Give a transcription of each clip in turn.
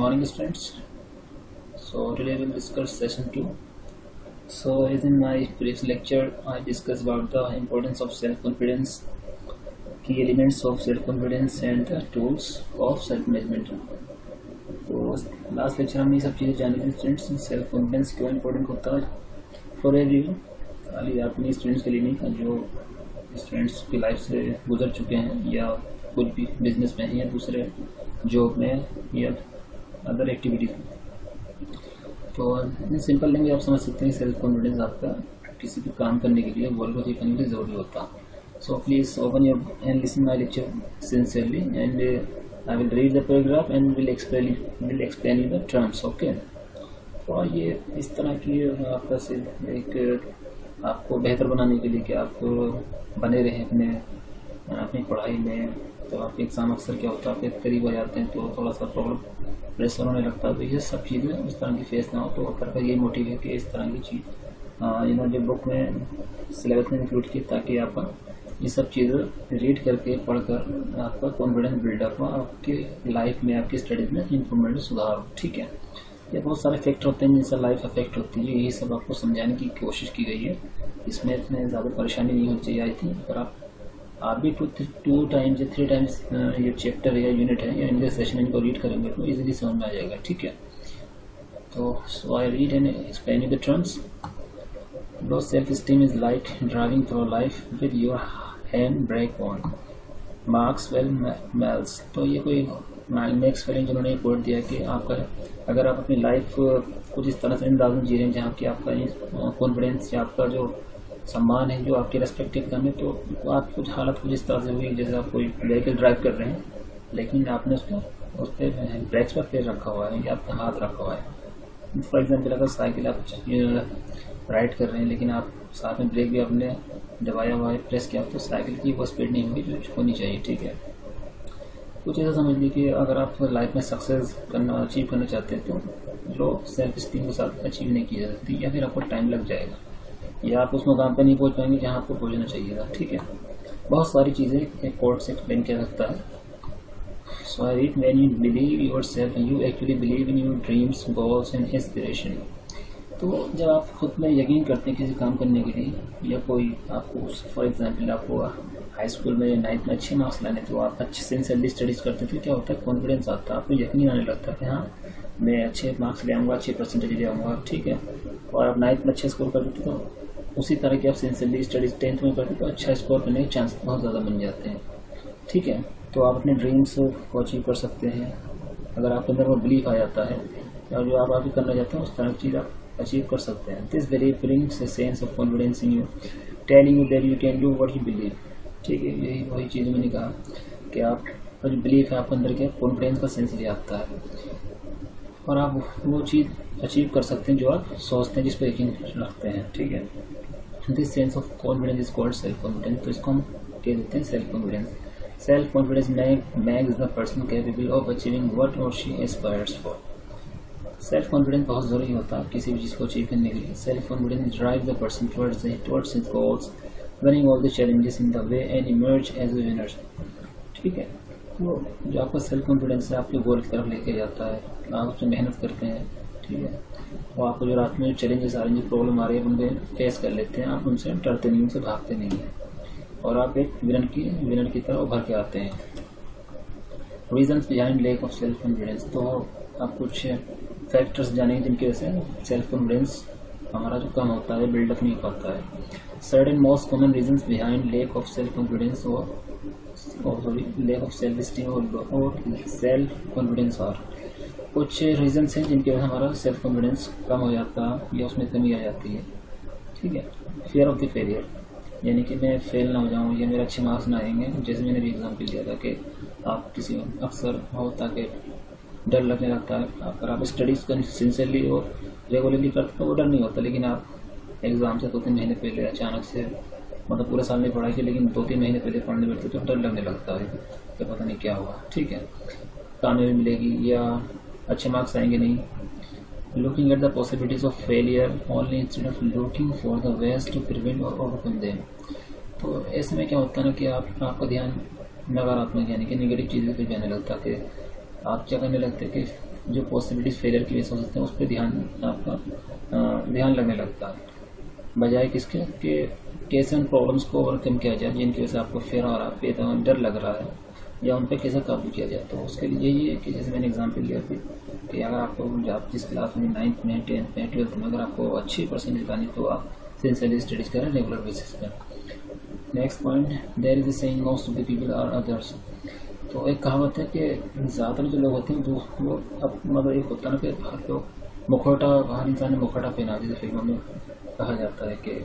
morning, students. So today we'll discuss session 2. So as in my previous lecture, I discussed about the importance of self-confidence, key elements of self-confidence and the tools of self-management. तो last lecture हमने ये सब चीज़ें जानी थी students, self confidence क्यों important होता है फॉर एवरीवन, खाली अपने स्टूडेंट्स के लिए नहीं, जो स्टूडेंट्स की लाइफ से गुजर चुके हैं या कुछ भी बिजनेस में हैं या दूसरे जॉब में या अदर एक्टिविटीज में। तो सिंपल लैंग्वेज आप समझ सकते हैं, सेल्फ कॉन्फिडेंस आपका किसी भी काम करने के लिए, गोल को अचीव करने के लिए ज़रूरी होता है। So please open your and listen my lecture sincerely and I will read the paragraph and will explain you the terms, okay? तो ये इस तरह की आपका सिर्फ एक आपको बेहतर बनाने के लिए कि आप बने रहें अपनी पढ़ाई में। तो आपके एग्ज़ाम अक्सर क्या होता है, आपके करीब आ जाते हैं तो थोड़ा सा प्रॉब्लम प्रेशर होने लगता है। तो ये सब चीज़ें उस तरह की फेस ना हो, तो अक्सर का ये मोटिव है कि इस तरह की चीज़ जो बुक में सिलेबस में इंक्लूड की, ताकि आप ये सब चीज़ें रीड करके पढ़कर आपका कॉन्फिडेंस बिल्डअप हो, आपके लाइफ में आपकी स्टडीज़ में इंप्रूवमेंट सुधार हो। ठीक है, ये बहुत सारे फैक्टर होते हैं जिनसे लाइफ अफेक्ट होती है, यही सब आपको समझाने की कोशिश की गई है। इसमें इतने ज़्यादा परेशानी नहीं होनी चाहिए आई थिंक, पर आप भी 2 टाइम्स या 3 टाइम्स ये चैप्टर या यूनिट है या इंग्लिश सेशन इनको रीड करेंगे तो इजीली समझ में आ जाएगा। ठीक है, तो so I read and explain you the terms. Low self esteem is like driving through life with your hand brake on, Maxwell Maltz. तो ये कोई नेक्स्ट वेल जिन्होंने कोट दिया कि आपका अगर आप अपनी लाइफ कुछ इस तरह से अंदाज में जी रहे हैं जहाँ की आपका कॉन्फिडेंस या आपका जो सम्मान है, जो आपके रेस्पेक्टिव करने, तो आप कुछ हालत कुछ इस तरह से हुई जैसे आप कोई व्हीकल ड्राइव कर रहे हैं लेकिन आपने उस पर ब्रेक्स पर पैर रखा हुआ है या आपका हाथ रखा हुआ है। फॉर एग्जाम्पल अगर साइकिल आप राइड कर रहे हैं लेकिन आप साथ में ब्रेक भी आपने दबाया हुआ है, प्रेस किया, तो साइकिल की वो स्पीड नहीं होगी जो होनी चाहिए। ठीक है, कुछ ऐसा समझ लीजिए कि अगर आप लाइफ में सक्सेस अचीव करना चाहते हैं तो लो सेल्फ स्टीम के साथ अचीव नहीं की जा सकती, या फिर आपको टाइम लग जाएगा या आप उस मुकाम पर नहीं पहुंच पाएंगे जहां आपको पहुंचना चाहिए था। ठीक है, बहुत सारी चीज़ें एक कोर्ट से एक्सप्लेन किया सकता है। So I read, when you believe yourself you actually believe in your dreams, goals and inspiration. तो जब आप खुद में यकीन करते हैं किसी काम करने के लिए या कोई आपको, फॉर एग्जांपल आपको हाई स्कूल में 9th में अच्छे मार्क्स लाने, तो आप अच्छे सिंसियरली स्टडीज़ करते थे, क्या होता है, कॉन्फिडेंस आता है, आपको यकीन आने लगता है कि हाँ मैं अच्छे मार्क्स ले आऊँगा, अच्छे परसेंटेज ले आऊँगा। ठीक है, और आप 9th में अच्छे स्कोर करते थे तो उसी तरह की आप सिंसियरली स्टडीज़ 10th में करते तो अच्छा स्कोर करने के चांस बहुत ज़्यादा बन जाते हैं। ठीक है, तो आप अपने ड्रीम्स को अचीव कर सकते हैं अगर आपके अंदर वो बिलीफ आ जाता है और जो आप आगे करना चाहते हैं उस तरह की चीज़ आप अचीव कर सकते हैं। This belief brings a sense of confidence in you, telling you that you can do what you believe. ठीक है, यही वही चीज़ मैंने कहा कि आपका जो बिलीफ है आपके अंदर के कॉन्फिडेंस का सेंस ले आता है और आप वो चीज़ अचीव कर सकते हैं जो आप सोचते हैं, जिस पर यकीन रखते हैं। ठीक है, this sense of confidence is called self confidence. तो इसको हम कह देते हैं self confidence. Self confidence makes the person capable of achieving what or she aspires for. Self confidence बहुत ज़रूरी होता है किसी भी चीज़ को अचीव करने के लिए। Self confidence drive the person towards his goals, running all the challenges in the way and emerge as a winner. ठीक है, तो जो आपका सेल्फ कॉन्फिडेंस है आपके गोल की तरफ लेके जाता है, आप उसमें मेहनत करते हैं। ठीक है, और आपको जो रास्ते में जो चैलेंजेस आ रहे हैं, जो प्रॉब्लम आ रही है, उनके फेस कर लेते हैं, आप उनसे डरते नहीं, उनसे भागते नहीं हैं और आप एक विनर की तरह उभर के आते हैं। Reasons behind lack of self confidence. तो आप कुछ फैक्टर्स जानेंगे जिनकी वजह से सेल्फ कॉन्फिडेंस हमारा जो कम होता है, बिल्डअप नहीं पाता है। Certain most common reasons behind lack of self confidence और लैक ऑफ सेल्फ स्टीम और सेल्फ कॉन्फिडेंस आर। कुछ रीजन्स हैं जिनकी वजह से हमारा सेल्फ कॉन्फिडेंस कम हो जाता है या उसमें कमी आ जाती है। ठीक है, फियर ऑफ द फेलियर, यानी कि मैं फेल ना हो जाऊँ या मेरे अच्छे मार्क्स ना आएंगे। जैसे मैंने भी एग्जाम्पल दिया था कि आप किसी अक्सर होता कि डर लगने लगता है, अगर आप स्टडीज़ को सिंसियरली और रेगुलरली करते तो वो डर नहीं होता, लेकिन आप एग्ज़ाम से 2-3 महीने पहले अचानक से, मतलब पूरे साल में पढ़ाई की लेकिन 2-3 महीने पहले पढ़ने बैठते तो डर लगने लगता है कि पता नहीं क्या हुआ। ठीक है, कामयाबी मिलेगी या अच्छे मार्क्स आएंगे नहीं। Looking at the possibilities of failure only instead of looking for the ways to prevent और ओवरकम देम। तो ऐसे में क्या होता है ना कि आपका ध्यान नकारात्मक यानी कि नेगेटिव चीज़ों पर जाने लगता है कि आप क्या करने लगते हैं कि जो पॉसिबिलिटीज फेलियर की वजह से हो सकते हैं उस पर आपका ध्यान लगने लगता है, बजाय किसके कि कैसे उन प्रॉब्लम्स को ओवरकम किया जाए जिनकी वजह से आपको फेयर आ रहा है, डर लग रहा है, या उन पर कैसे काबू किया जाए। तो उसके लिए यही है कि जैसे मैंने एग्जांपल लिया थी कि अगर आपको आप जिस क्लास में 9th में 10th में 12th में अगर आपको अच्छी परसेंटेज लानी तो आप सिंसियरली स्टडीज करें रेगुलर बेसिस पे। Next point, there is a saying most of the people are others. तो एक कहावत है कि ज़्यादातर जो लोग होते हैं वो अब मतलब एक होता है ना कि हर लोग मुखौटा, हर इंसान ने मुखौटा पहना, जैसे फिल्मों में कहा जाता है कि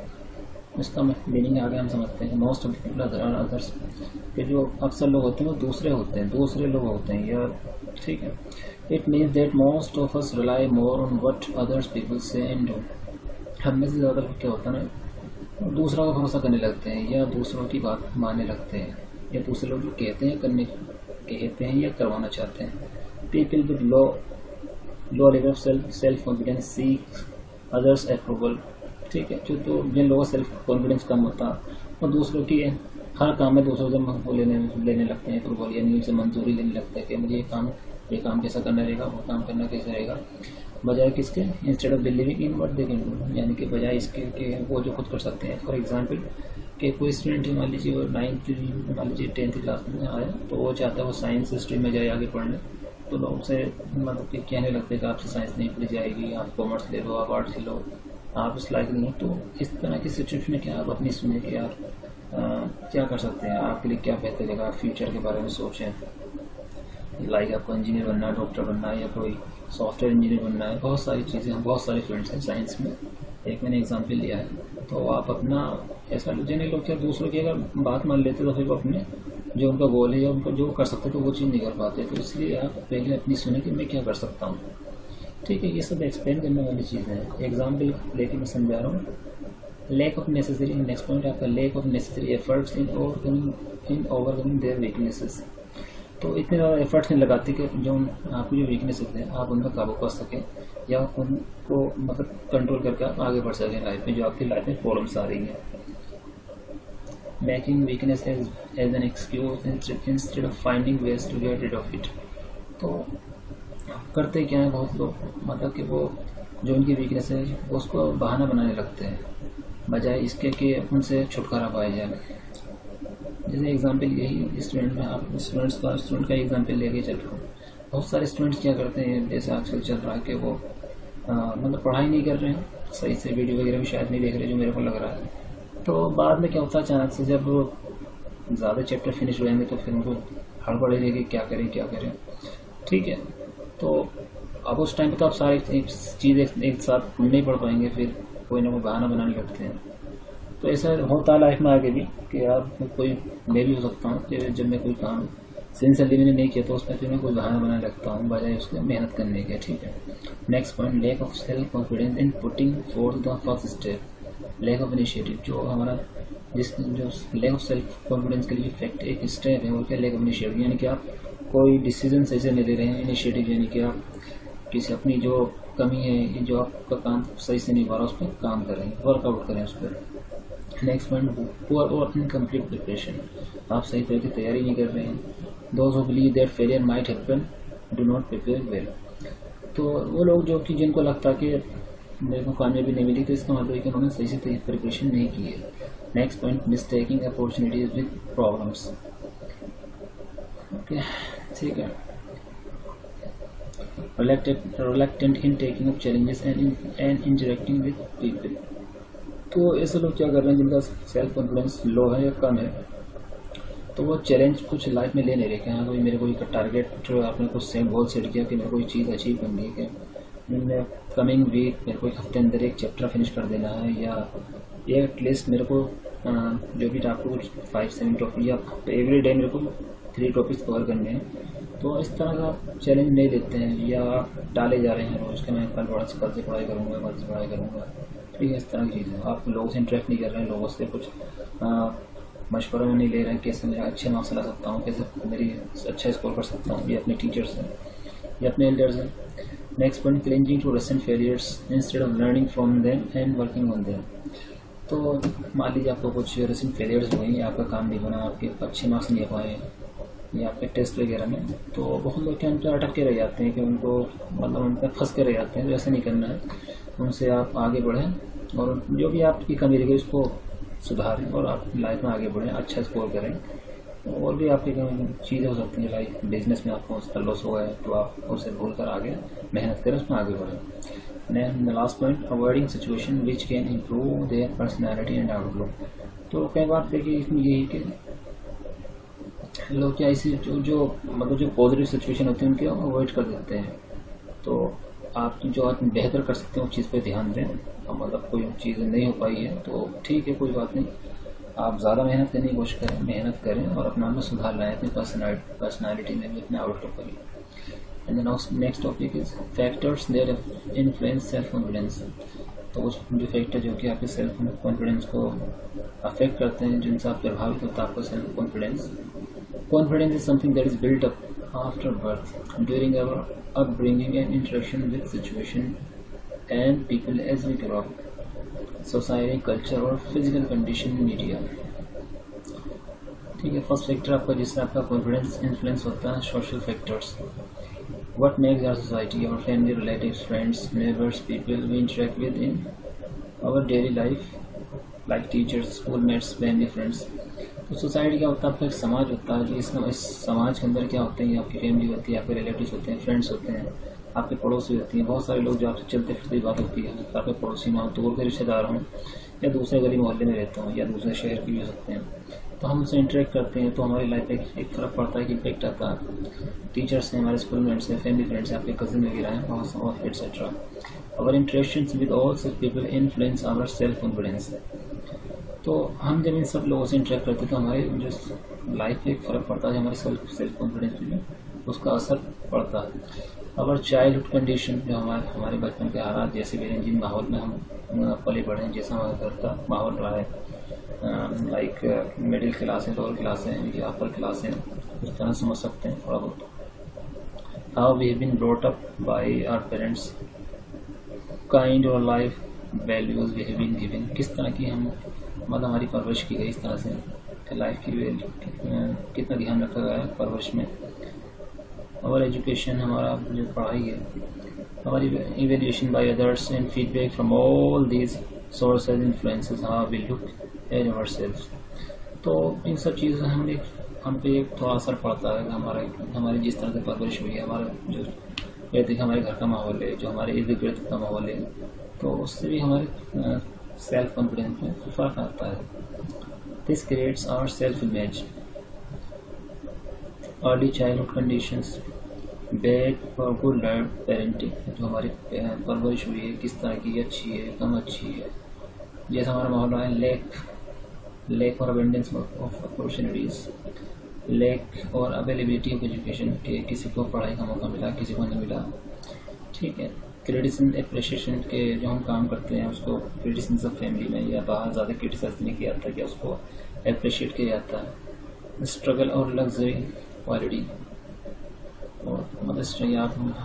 इसका मीनिंग आगे हम समझते हैं कि most of the people are others, कि जो अक्सर लोग होते हैं वो दूसरे लोग होते हैं, या ठीक है। It means that most of us rely more on what others people से एंड डू। हम में से ज़्यादा लोग क्या होता है ना, दूसरों का भरोसा करने लगते हैं या दूसरों की बात मानने लगते हैं, या दूसरे लोग जो कहते हैं या करवाना चाहते हैं। People with low level of self confidence seek others approval, ठीक है। तो जिन लोगों का सेल्फ कॉन्फिडेंस कम होता और दूसरों की हर काम में दूसरों से लेने लगते हैं अप्रूवल, यानी उनसे मंजूरी लेने लगते हैं कि मुझे ये काम कैसा करना रहेगा, वो काम करना कैसा रहेगा, बजाय किसके instead of believing in what they can do, यानी कि बजाय इसके कि वो जो खुद कर सकते हैं। फॉर एग्जांपल कि कोई स्टूडेंट मान लीजिए वो 10th क्लास में आया तो वो चाहता है वो साइंस स्ट्रीम में जाए आगे पढ़ने, तो लोग उसे मतलब कि कहने लगते हैं कि आपसे साइंस नहीं पढ़ी जाएगी, आप कॉमर्स ले लो, आप आर्ट्स ले लो, आप उस लायक नहीं है। तो इस तरह की सिचुएशन में क्या आप अपनी सुने कि यार क्या कर सकते हैं, आपके लिए क्या बेहतर है, आप फ्यूचर के बारे में सोचें, लाइक आपको इंजीनियर बनना है, डॉक्टर बनना है, या कोई सॉफ्टवेयर इंजीनियर बनना है, बहुत सारी चीज़ें हैं, बहुत सारे फील्ड्स हैं साइंस में, एक मैंने एग्जांपल लिया है। तो आप अपना ऐसा जिन्हें लोग क्या दूसरों की अगर बात मान लेते तो फिर वो अपने जो उनका गोल है या उनको जो कर सकते तो वो चीज़ नहीं कर पाते, तो इसलिए आप पहले अपनी सुने कि मैं क्या कर सकता हूँ, ठीक है। ये सब एक्सप्लेन करने वाली चीज़ें हैं, एग्जाम्पल लेके मैं समझा रहा हूँ। Lack of necessary, next point आपका lack of necessary efforts in overcoming their weaknesses. तो इतने ज़्यादा एफर्ट्स नहीं लगाते कि जो आपकी जो वीकनेसेस हैं आप उन पर काबू कर सकें या उनको मतलब कंट्रोल करके आप आगे बढ़ सकें लाइफ में, जो आपकी लाइफ में प्रॉब्लम्स आ रही हैं। Making weakness as an excuse instead of finding ways to get rid of it. तो करते क्या है बहुत लोग, मतलब कि वो जो उनकी वीकनेस है उसको बहाना बनाने लगते हैं, बजाय इसके कि उनसे छुटकारा पाया जाए। जैसे एग्जांपल यही स्टूडेंट में आप स्टूडेंट का एग्जांपल लेके चल रहा हूँ। बहुत सारे स्टूडेंट्स क्या करते हैं, जैसे आजकल चल रहा है कि वो मतलब पढ़ाई नहीं कर रहे हैं सही से, वीडियो वगैरह भी शायद नहीं देख रहे जो मेरे को लग रहा है। तो बाद में क्या होता है, अचानक से जब ज़्यादा चैप्टर फिनिश हो जाएंगे तो फिर उनको हड़बड़ रहेगी क्या करें, ठीक है। तो अब उस टाइम पे तो आप सारी चीज़ एक साथ नहीं पढ़ पाएंगे, फिर कोई ना कोई बहाना बनाने लगते हैं। तो ऐसा होता है लाइफ में आगे भी कि आप मैं भी हो सकता हूँ कि जब मैं कोई काम सिंसियरली मैंने नहीं किया तो उसमें फिर मैं कोई बहाना बनाने लगता हूँ बजाय उसको मेहनत करने के, ठीक है। Next point, lack of self confidence in putting for the first step, lack of initiative. जो हमारा जो लैक ऑफ सेल्फ कॉन्फिडेंस के लिए फैक्ट एक स्टेप है वो क्या, लैक ऑफ इनिशिएटिव, यानी कि आप कोई डिसीजन सही से नहीं ले रहे हैं। इनिशिएटिव यानी कि आप किसी अपनी जो कमी है, जो आपका काम सही से नहीं हो रहा उस पर काम करें, वर्कआउट करें उस पर। नेक्स्ट पॉइंट, पुअर और इनकम्प्लीट प्रिपरेशन, आप सही तरह की तैयारी नहीं कर रहे हैं। Those who believe that failure might happen do not prepare well. तो वो लोग जो कि जिनको लगता कि मेरे को कामयाबी नहीं मिली तो इसका मतलब है कि उन्होंने सही से प्रिपरेशन नहीं की है। Next point, mistaking opportunities with problems, okay, ठीक है। reluctant in taking up challenges and interacting with people। तो ऐसे लोग क्या कर रहे हैं जिनका सेल्फ कॉन्फिडेंस लो है या कम है, तो वो चैलेंज कुछ लाइफ में ले नहीं रहे कि हाँ कोई मेरे को एक टारगेट आपने कुछ गोल सेट किया कि मेरे को एक चीज़ अचीव करनी है, कि मैंने कमिंग वीक मेरे को एक हफ्ते अंदर एक चैप्टर फिनिश कर देना है, या एटलीस्ट मेरे को जो भी आपको कुछ 5-7 टॉपिक या एवरी डे मेरे को 3 टॉपिक्स कवर करने हैं। तो इस तरह का चैलेंज नहीं लेते हैं या डाले जा रहे हैं रोज़ के मैं कल से पढ़ाई करूँगा, ठीक है। इस तरह की चीज़ें आप लोगों से इंटरेक्ट नहीं कर रहे हैं, लोगों से कुछ मशवरा नहीं ले रहे हैं कैसे मेरा अच्छे मार्क्स ला सकता हूँ, कैसे मेरी अच्छा स्कोर कर सकता हूँ, ये अपने टीचर्स हैं या अपने एल्डर्स हैं। Next point, clinging to recent failures instead of learning from them and working on them. तो मान लीजिए आपको कुछ रिसेंट फेलियर्स हुए, आपका काम नहीं बना, आपके अच्छे मार्क्स नहीं आ पाए, या आपके टेस्ट वगैरह में, तो बहुत लोग क्या उनके अटक के रह जाते हैं कि उनको मतलब उन पर फंस के रह जाते हैं। तो ऐसा नहीं करना है, उनसे आप आगे बढ़ें और जो भी आपकी कमी रही उसको सुधारें और आप लाइफ में आगे बढ़ें, अच्छा स्कोर करें। और भी आपकी चीज़ें हो सकती हैं, लाइक बिजनेस में आपको उसका लॉस हुआ है तो आप उसे भूल कर आगे मेहनत करें, उसमें आगे बढ़ें। Then the last point, avoiding situation which can improve their personality and outlook. तो कई बार देखिए इसमें यही कि लोग क्या इसी जो मतलब जो पॉजिटिव सिचुएशन होती है उनके अवॉइड कर देते हैं। तो आप जो आप बेहतर कर सकते हैं उस चीज़ पे ध्यान दें। मतलब कोई चीज़ नहीं हो पाई है तो ठीक है, कोई बात नहीं, आप ज़्यादा मेहनत करने की कोशिश करें, मेहनत करें और अपना में सुधार लाएं, अपनी पर्सनैलिटी में भी, अपने आउटलुक पर भी। And next topic is factors that influence self confidence. तो उस जो फैक्टर जो कि आपके सेल्फ कॉन्फिडेंस को अफेक्ट करते हैं, जिनसे आप प्रभावित होता है आपका self confidence. Confidence is something that is built up after birth, during our upbringing and interaction with situation and people as we grow up, society, culture और physical condition, media। ठीक है, फर्स्ट फैक्टर आपका जिससे आपका confidence influence होता है, social factors. What makes our society, our family, relatives, friends, neighbors, people we interact with in our daily life, like teachers, schoolmates, family, friends। तो society क्या होता है, आपका एक समाज होता है। इस समाज के अंदर क्या होते हैं, आपकी फैमिली होती है, आपके रिलेटिव्स होते हैं, फ्रेंड्स होते हैं, आपके पड़ोसी होती हैं, बहुत सारे लोग जो आपसे चलते फिरते बात होती है। आपके पड़ोसी ना हो, दूर के रिश्तेदार हों या दूसरे गली मोहल्ले में रहते हों या दूसरे शहर के भी हो सकते हैं, तो हम उनसे इंटरेक्ट करते हैं तो हमारी लाइफ में एक फ़र्क पड़ता है, कि इम्पेक्ट आता है। टीचर्स हैं, हमारे स्कूल मेट्स हैं, फैमिली फ्रेंड्स हैं, आपके कजिन वगैरह हैं, और etcetera. Our interactions with all such people influence our self confidence. तो हम जब इन सब लोगों से इंटरेक्ट करते हैं तो हमारे जो लाइफ में एक फ़र्क पड़ता है, हमारे सेल्फ कॉन्फिडेंस में उसका असर पड़ता है। अवर चाइल्डहुड कंडीशन, जो हमारे बचपन के हालात जैसे भी हैं, जिन माहौल में हम पले बढ़े हैं, जैसा हमारे घर का माहौल रहा है, लाइक मिडिल क्लास है, लोअर क्लास है या अपर क्लास है, उस तरह समझ सकते हैं थोड़ा बहुत। How we have been brought up by our parents, kind और life values we have been given, किस तरह की हम मतलब हमारी परवरिश की गई, इस तरह से लाइफ की कितना ध्यान रखा गया है परवरिश में। और एजुकेशन, हमारा जो पढ़ाई है, हमारी evaluation by others and feedback from all these sources influences how we look at ourselves. तो इन सब चीज़ों से हम पे एक थोड़ा असर पड़ता है। हमारी जिस तरह से परवरिश हुई है, हमारा जो कहते हैं हमारे घर का माहौल है, जो हमारे इर्द गिर्द का माहौल है, तो उससे भी हमारे सेल्फ कॉन्फिडेंस में फ़र्क आता है। This creates our self image. Early childhood conditions, bad और गुड पेरेंटिंग, जो हमारी परवरिश हुई है किस तरह की, अच्छी है, कम अच्छी है, जैसा हमारा माहौल रहा है, लैक और अबेंडेंस ऑफ अपॉर्चुनिटीज़, लैक और अवेलेबिलिटी ऑफ एजुकेशन, के किसी को पढ़ाई का मौका मिला, किसी को नहीं मिला। ठीक है, क्रिटिसिज्म एप्रिशिएशन के जो हम काम करते हैं उसको क्रिटिसिज्म फैमिली में या बाहर ज़्यादा क्रिटिसाइज नहीं किया जाता, कि उसको एप्रिशिएट किया जाता है। स्ट्रगल और लग्जरी क्वालिटी, और मतलब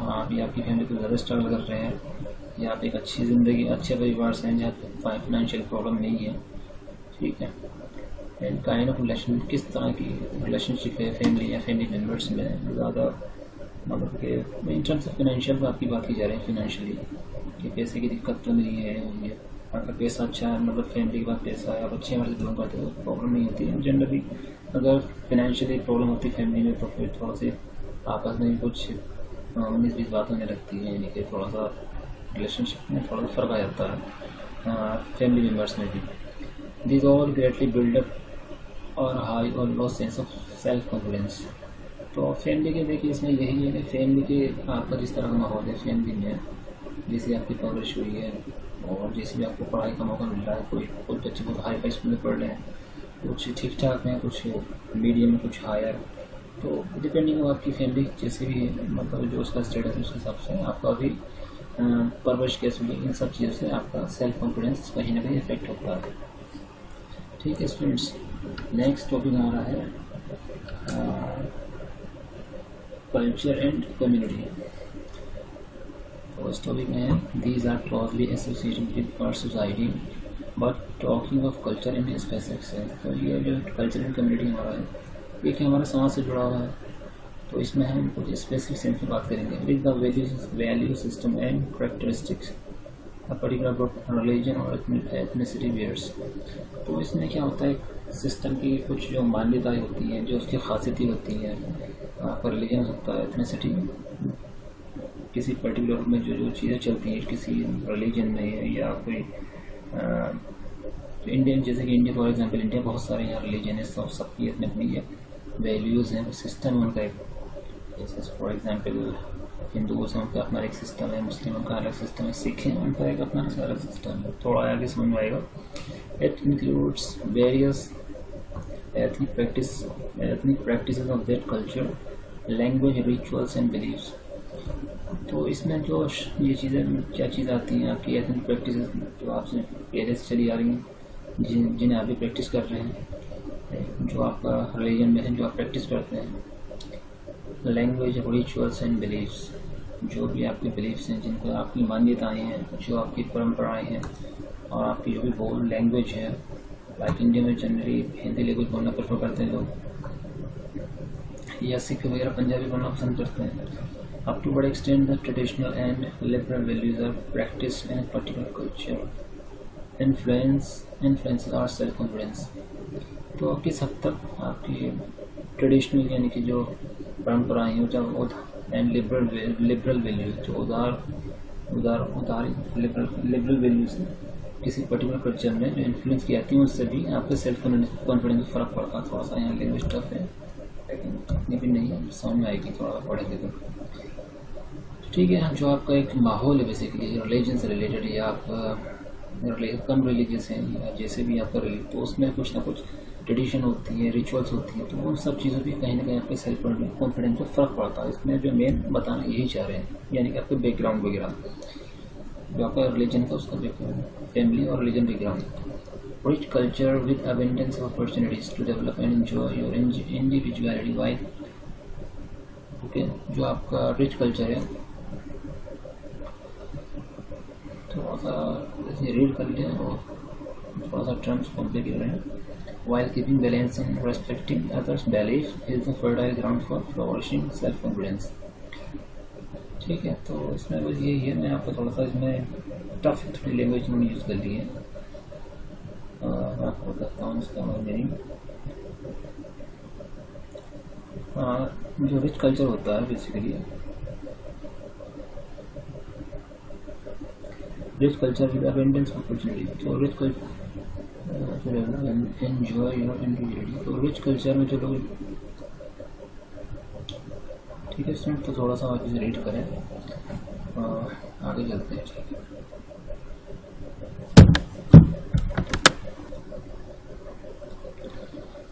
आप या आपकी फैमिली को ज़्यादा स्ट्रगल कर रहे हैं, या आप एक अच्छी ज़िंदगी, अच्छे परिवार से हैं जहाँ फाइनेंशियल प्रॉब्लम नहीं है। ठीक है, एंड काइंड ऑफ रिलेशन, किस तरह की रिलेशनशिप है फैमिली या फैमिली मेम्बर्स में, ज़्यादा मतलब कि इन टर्म्स ऑफ फाइनेंशियल पर आपकी बात की जा रही है, फाइनेंशियली कि पैसे की दिक्कत तो नहीं है, ये आपका पैसा अच्छा है, मतलब फैमिली के पास पैसा है, आप अच्छे हमारे से बिलोंग करते हो, प्रॉब्लम नहीं होती है। जनरली अगर फाइनेंशियली प्रॉब्लम होती है फैमिली में तो फिर थोड़ा से आपस में कुछ 19-20 बात होने लगती है, यानी कि थोड़ा सा रिलेशनशिप में थोड़ा सा फ़र्क आ जाता है फैमिली मेम्बर्स में भी। दिस ऑल ग्रेटली बिल्डअप और हाई और लो सेंस ऑफ सेल्फ कॉन्फिडेंस। तो फैमिली के देखिए इसमें यही है कि फैमिली के आपका जिस तरह का माहौल है फैमिली में, जैसे आपकी परवरिश हुई है और जैसे भी आपको पढ़ाई का मौका मिल रहा है, कुछ बच्चे बहुत हाई फाई स्कूल में पढ़ रहे हैं, कुछ ठीक ठाक हैं, कुछ मीडियम में, कुछ हायर। तो डिपेंडिंग ऑन आपकी फैमिली जैसे भी मतलब जो उसका स्टेटस है उस हिसाब से आपका भी परवरिश कैसे हुई, इन सब चीज़ों से आपका सेल्फ कॉन्फिडेंस कहीं ना कहीं इफेक्ट होता है। ठीक है स्टूडेंट्स, नेक्स्ट टॉपिक हमारा है कल्चर एंड कम्युनिटी। तो इस टॉपिक में है these are closely associated with our society but talking of culture in specific sense. तो ये जो कल्चर एंड कम्युनिटी हमारा है एक हमारा समाज से जुड़ा हुआ है, तो इसमें हम कुछ स्पेसिफिक सेंस में बात करेंगे। With the value system and characteristics a particular group religion और एथनिसिटी वेयर्स। तो इसमें क्या होता है, सिस्टम की कुछ जो मान्यताएं होती हैं, जो उसकी खासियतें होती हैं, आपका रिलीजन होता है, एथनिसिटी किसी पर्टिकुलर ग्रुप में जो जो चीज़ें चलती हैं किसी रिलीजन में, या कोई तो इंडियन, जैसे कि इंडिया फॉर एग्जांपल, इंडिया बहुत सारे यहाँ रिलीजन है, सबकी अपनी अपनी वैल्यूज़ हैं, सिस्टम उनका एक, जैसे फॉर एग्जांपल हिंदूज़ हैं, उनका अपना एक सिस्टम है, मुस्लिम उनका अलग सिस्टम है, सिख हैं उनका एक अपना अलग सिस्टम है। थोड़ा आगे समझ में आएगा। It includes various ethnic practices of that culture, language, rituals and beliefs. तो इसमें जो ये चीज़ें, क्या चीज़ आती हैं आपकी एथनिक प्रैक्टिस, जो आपसे पहले से चली आ रही हैं, जिन्हें आप भी प्रैक्टिस कर रहे हैं, जो आपका रिलीजन में है, जो आप प्रैक्टिस करते हैं। लैंग्वेज, रिचुअल्स एंड बिलीव्स, जो भी आपके बिलीव्स हैं, जिनको आपकी मान्यताएं हैं, जो आपकी परंपराएं हैं, और आपकी जो भी बोल लैंग्वेज है। लाइक इंडिया में जनरली हिंदी लैंग्वेज बोलना प्रेफर करते हैं लोग, या सिख वगैरह पंजाबी बोलना पसंद करते हैं। Up to what extent the traditional and liberal values are practised in particular culture influence our self confidence. तो किस हद तक आपकी ट्रेडिशनल यानी कि जो परंपराएं हैं, जो एंड लिबरल वैल्यूज, जो उदार लिबरल वैल्यूज हैं, किसी पर्टिकुलर कल्चर में जो इन्फ्लुएंस की आती है, उससे भी आपके सेल्फ कॉन्फिडेंस में फ़र्क पड़ता है। थोड़ा सा यहाँ लैंग्वेज टफ है, लेकिन इतनी भी नहीं है, समझ में आएगी थोड़ा पढ़ेंगे तो। ठीक है, जो आपका एक माहौल है बेसिकली रिलीजन से रिलेटेड, या आप कम रिलीजियस हैं, या जैसे भी आपका तो उसमें कुछ ना कुछ ट्रेडिशन होती है, रिचुअल्स होती हैं, तो उन सब चीज़ों भी कहीं ना कहीं आपके सेल्फ कॉन्फिडेंस में फ़र्क पड़ता है। इसमें जो मेन बताना यही चाह रहे हैं, यानी कि आपके बैकग्राउंड वगैरह, जो आपका रिलीजन का उसका बैकग्राउंड, फैमिली और religion background. Rich culture with abundance of opportunities to develop and enjoy your individuality while. Okay, जो आपका रिच कल्चर है, थोड़ा सा रीड कर लें और थोड़ा सा टर्म्स कॉम्प्लिकेटेड हैं। While keeping balance and respecting others' belief is the fertile ground for flourishing self-confidence। ठीक है, तो इसमें बस यही है। मैं आपको थोड़ा सा इसमें टफ थोड़ी लैंग्वेज में यूज़ कर ली है, मैं आपको बताता हूँ इसका मीनिंग। जो रिच कल्चर होता है basically, rich culture with abundance of opportunity, तो rich culture enjoy your individuality. तो रिच कल्चर में जो लोग, ठीक है स्टूडेंट, तो थोड़ा सा आप इसे रीड करें, आगे चलते हैं। ठीक है,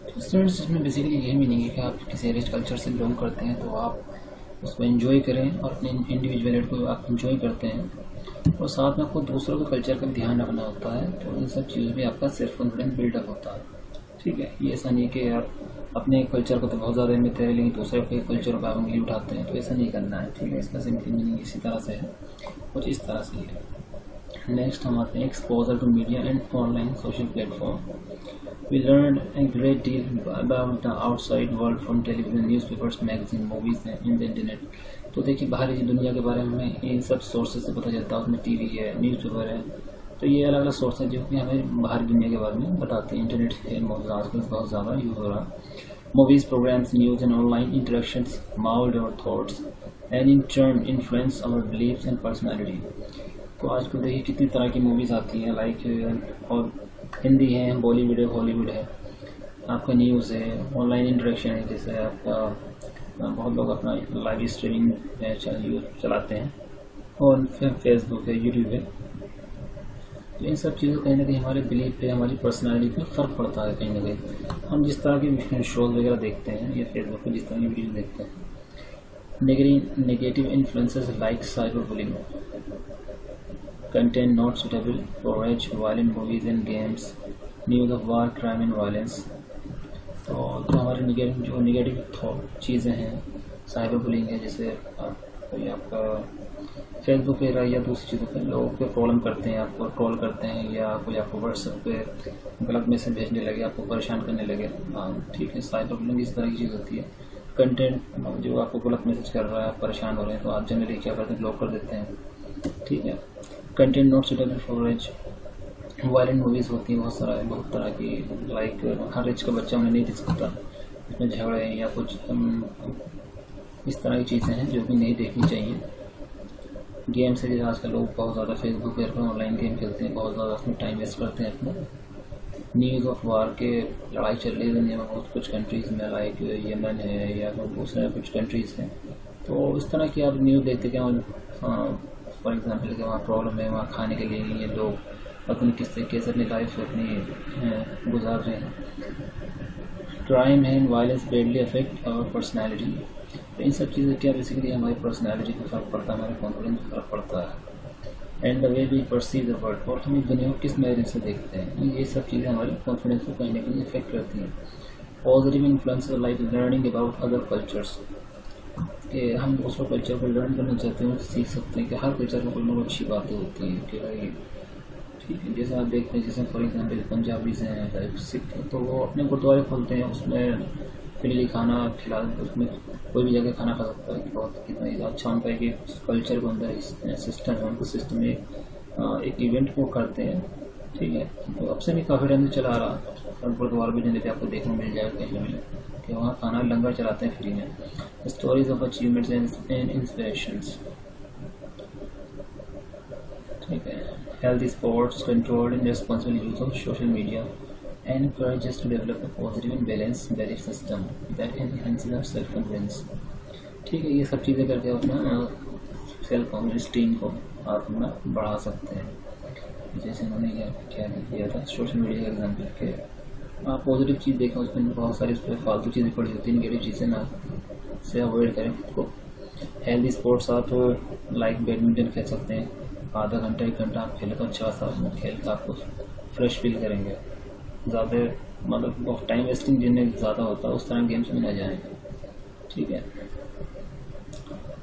तो स्टूडेंट्स इसमें बेसिकली यही मीनिंग है कि आप किसी रिच कल्चर से बिलोंग करते हैं, तो आप उसको एंजॉय करें और अपने इंडिविजुअलिटी को आप एंजॉय करते हैं, और साथ में आपको दूसरों के कल्चर का ध्यान रखना होता है। तो इन सब चीज़ों में आपका सेल्फ कॉन्फिडेंस बिल्डअप होता है। ठीक है, ये ऐसा नहीं कि आप अपने कल्चर को तो बहुत ज़्यादा अहमियत है, लेकिन दूसरे के कल्चर को आप उंगली उठाते हैं, तो ऐसा नहीं करना है। ठीक है, इसका सिंपल मीनिंग इसी तरह से है, कुछ इस तरह से है। नेक्स्ट हम आते हैं exposure to media and online social platform. We learn a great deal about the outside world from television, newspapers, magazine, movies in the internet. तो देखिए, बाहरी दुनिया के बारे में इन सब सोर्सेज से पता चलता है। उसमें टीवी है, न्यूज़पेपर है, तो ये अलग अलग सोर्स हैं जो कि हमें बाहरी दुनिया के बारे में बताते हैं। इंटरनेट है आजकल बहुत ज़्यादा यूज़ हो रहा है। Movies, programmes, news and online interactions mold our thoughts and in turn influence our beliefs and personality। तो आजकल देखिए कितनी तरह की मूवीज़ आती हैं, लाइक और हिंदी है, बॉलीवुड है, हॉलीवुड है, आपका न्यूज़ है, ऑनलाइन इंटरेक्शन है, जैसे आपका बहुत लोग अपना लाइव स्ट्रीमिंग चलाते हैं, और फेसबुक है, यूट्यूब है। तो इन सब चीज़ों कहीं ना कहीं हमारे बिलीफ पे, हमारी पर्सनालिटी पे फ़र्क पड़ता है। कहीं ना कहीं हम जिस तरह के शोज़ वगैरह देखते हैं या फेसबुक पे जिस तरह की वीडियो देखते हैं, negative influences like cyber bullying, content not suitable for age, violent movies and games, news of war, crime and violence. तो हमारे नेगेटिव चीज़ें हैं, साइबर बुलिंग है, जैसे कोई आपका फेसबुक पे या दूसरी चीज़ों पे लोग पे प्रॉब्लम करते हैं, आपको ट्रोल करते हैं, या कोई आपको व्हाट्सएप पे गलत मैसेज भेजने लगे, आपको परेशान करने लगे। ठीक है, साइबर बुलिंग इस तरह की चीज़ होती है। कंटेंट जो आपको गलत मैसेज कर रहा है, आप परेशान हो रहे हैं, तो आप जनरली क्या करते हैं, ब्लॉक कर देते हैं। ठीक है, content not suitable for age. Violent movies होती हैं बहुत सारा, बहुत तरह की, लाइक हर एज का बच्चा उन्हें नहीं देख सकता, उसमें झगड़े या कुछ इस तरह की चीज़ें हैं जो कि नहीं देखनी चाहिए। गेम से जैसे आजकल लोग बहुत ज़्यादा फेसबुक पर ऑनलाइन गेम खेलते हैं, बहुत ज़्यादा उसमें टाइम वेस्ट करते हैं अपना। न्यूज़ ऑफ वार के लड़ाई चल रही है दुनिया में बहुत कुछ कंट्रीज़ में, लाइक यमन है या दूसरे कुछ कंट्रीज़ हैं, तो इस तरह की आप न्यूज़ देखते क्या फॉर एग्जांपल कि वहाँ प्रॉब्लम है, वहाँ खाने के लिए नहीं है, लोग अपनी किस तरीके से अपनी लाइफ अपनी गुजार रहे हैं। Crime and violence badly affect our personality. तो इन सब चीज़ें क्या बेसिकली हमारी पर्सनैलिटी को फ़र्क पड़ता है, हमारे कॉन्फिडेंस को फ़र्क पड़ता है। And the way we perceive the world, और हम इस दुनिया को किस नज़रिए से देखते हैं, ये सब चीज़ें हमारे कॉन्फिडेंस को कहीं ना कहीं इफेक्ट करती हैं। Positive influence like learning about other cultures, कि हम दूसरों कल्चर को लर्न करना चाहते हैं, सीख सकते हैं कि हर कल्चर में कोई ना कोई अच्छी बातें होती हैं कि भाई ठीक है। जैसे आप देखते हैं, जैसे फॉर एग्जांपल पंजाबीज़ हैं, सिख, तो वो अपने गुरुद्वारे खोलते हैं, उसमें फ्रीली खाना खिला, उसमें कोई भी जगह खाना खा सकता है, कि बहुत कितना अच्छा उनका है कि कल्चर के अंदर सिस्टम है, उनके सिस्टम में एक इवेंट को करते हैं। ठीक है, तो अब से भी काफ़ी टाइम से चला आ रहा, और गुरुद्वारा भी जैसे आपको देखने मिल जाएगा कहीं ना कि वहाँ खाना लंगर चलाते हैं फ्री में। Stories of achievements and inspirations. ठीक है, healthy sports, controlled and responsible use of social media encourage us to develop a positive and balanced belief system that enhances our self-confidence। ठीक है, ये सब चीज़ें करके अपना सेल्फ कॉन्फिडेंस टीम को आप अपना बढ़ा सकते हैं। जैसे उन्होंने क्या किया था, सोशल मीडिया का एग्जाम्पल के आप पॉजिटिव चीज़ देखें, उसमें बहुत सारी उस पर फालतू चीज़ें पड़ी होती हैं, नेगेटिव चीज़ें ना से अवॉइड करें खुद को। हेल्दी स्पोर्ट्स आप लाइक बैडमिंटन खेल सकते हैं, आधा घंटा 1 घंटा आप खेलें तो अच्छा सा खेल कर आपको फ्रेश फील करेंगे। ज़्यादा मतलब टाइम वेस्टिंग जिन्हें ज़्यादा होता है उस तरह गेम्स में न जाएँ। ठीक है,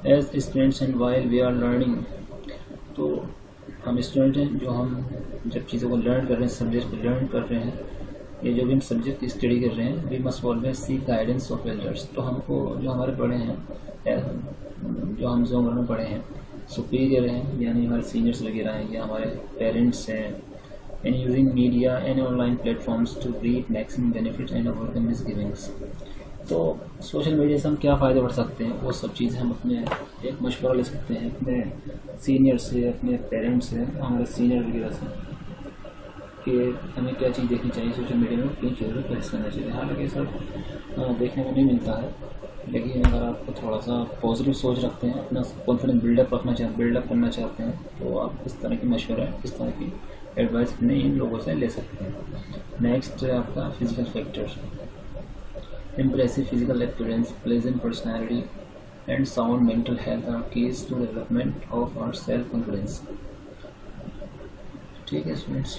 as students and while we are learning, तो हम स्टूडेंट हैं, जो हम जब चीज़ों को लर्न कर रहे हैं, सब्जेक्ट को लर्न कर रहे हैं, ये जो भी हम सब्जेक्ट की स्टडी कर रहे हैं, we must always seek guidance of elders. तो हमको जो हमारे बड़े हैं, जो हम जो उम्र में बड़े हैं, सुपीरियर हैं, यानी हमारे सीनियर्स वगैरह हैं या हमारे पेरेंट्स हैं, and using media and online platforms to reap maximum benefit and overcome misgivings. तो सोशल मीडिया से हम क्या फ़ायदे बढ़ सकते हैं, वो सब चीज़ें हम अपने एक मशवरा ले सकते हैं अपने सीनियर से, अपने पेरेंट्स से, हमारे सीनियर वगैरह से, कि हमें क्या चीज़ देखनी चाहिए सोशल मीडिया में, किन चीज़ों को फेस करना चाहिए। हालांकि सब देखने को नहीं मिलता है, लेकिन अगर आप थोड़ा सा पॉजिटिव सोच रखते हैं, अपना कॉन्फिडेंस बिल्डअप करना चाहते हैं, तो आप इस तरह की मशवरा, इस तरह की एडवाइस अपने इन लोगों से ले सकते हैं। नेक्स्ट है आपका physical factors. Impressive physical appearance, pleasant personality and sound mental health are keys to development of our self confidence. ठीक है स्टूडेंट्स,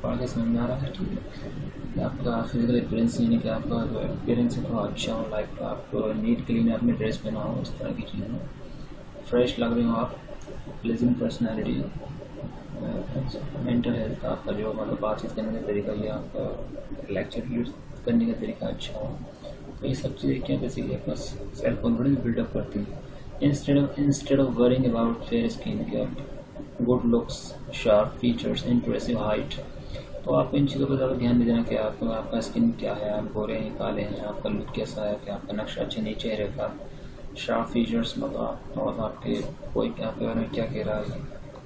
पढ़ के समझ में आ रहा है। ठीक है, आपका फिजिकल अपीयरेंस यानी कि आपका जो अपीयरेंस है थोड़ा अच्छा हो, लाइक आप नीट क्लीन अपने ड्रेस पहना हो, इस तरह की चीज़ें, फ्रेश लग रहे हो आप, प्लेजेंट पर्सनैलिटी, मेंटल हेल्थ, आपका जो मतलब बातचीत करने का तरीका या आपका लेक्चर करने का तरीका अच्छा हो, तो ये सब चीज़ें क्या बेसिकली आपका सेल्फ कॉन्फिडेंस बिल्डअप करती है। Instead of worrying about fair skin, क्या good looks, sharp features, impressive height, तो आपको इन चीज़ों पर ज़्यादा ध्यान नहीं देना कि आपका स्किन क्या है, आप गोरे हैं, काले हैं, आपका लुक कैसा है, कि आपका नक्शा अच्छा नहीं चेहरे का, शार्प फीचर्स मतलब और आपके कोई आपके बारे में क्या कह रहा है,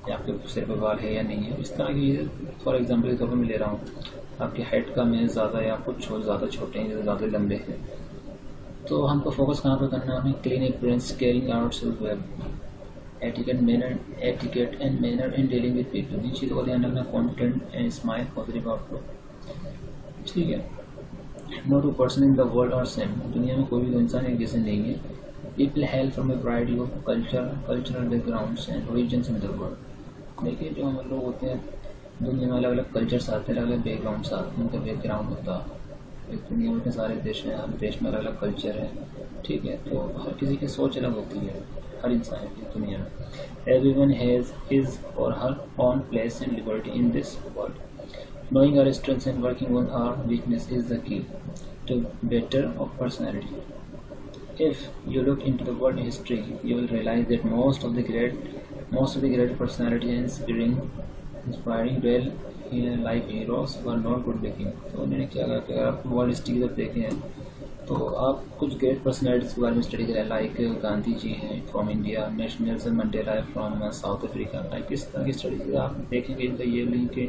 या आपके सिर पे बाल है या नहीं है, इस तरह की फॉर एग्जांपल के तौर पर मैं ले रहा हूँ, आपकी हाइट का में ज़्यादा या कुछ ज़्यादा छोटे हैं या ज़्यादा लंबे हैं, तो हमको फोकस कहाँ पर करना है, हमें clean appearance, caring ourselves well, etiquette and manner in dealing with people, इन चीज़ों का ध्यान रखना, confident and smile, positive outlook. ठीक है, no two person in the world are same, दुनिया में कोई भी इंसान एक जैसे नहीं है। People help from a variety of cultural backgrounds and regions in the world. देखिए, जो हम लोग होते हैं, दुनिया में अलग अलग कल्चर्स आते हैं, अलग अलग बैकग्राउंड्स आते हैं, उनका बैकग्राउंड होता है। दुनिया में सारे देश हैं, हर देश में अलग अलग कल्चर है। ठीक है, तो हर किसी की सोच अलग होती है। हर इंसान की दुनिया में. Everyone has his or her own place and liberty in this world. Knowing our strengths and working on our weakness is the key to better of personality. If you look into the world history, you will realize that most of the great personality and inspiring real life heroes were not good looking. तो उन्होंने क्या कहा कि अगर आप world history की तरफ देखें तो आप कुछ ग्रेट पर्सनैलिटीज़ के बारे में स्टडी करें. लाइक गांधी जी हैं फ्रॉम इंडिया, नेल्सन मंडेला है फ्रॉम साउथ अफ्रीका. लाइक इस तरह की स्टडीज आप देखेंगे तो ये लिंक के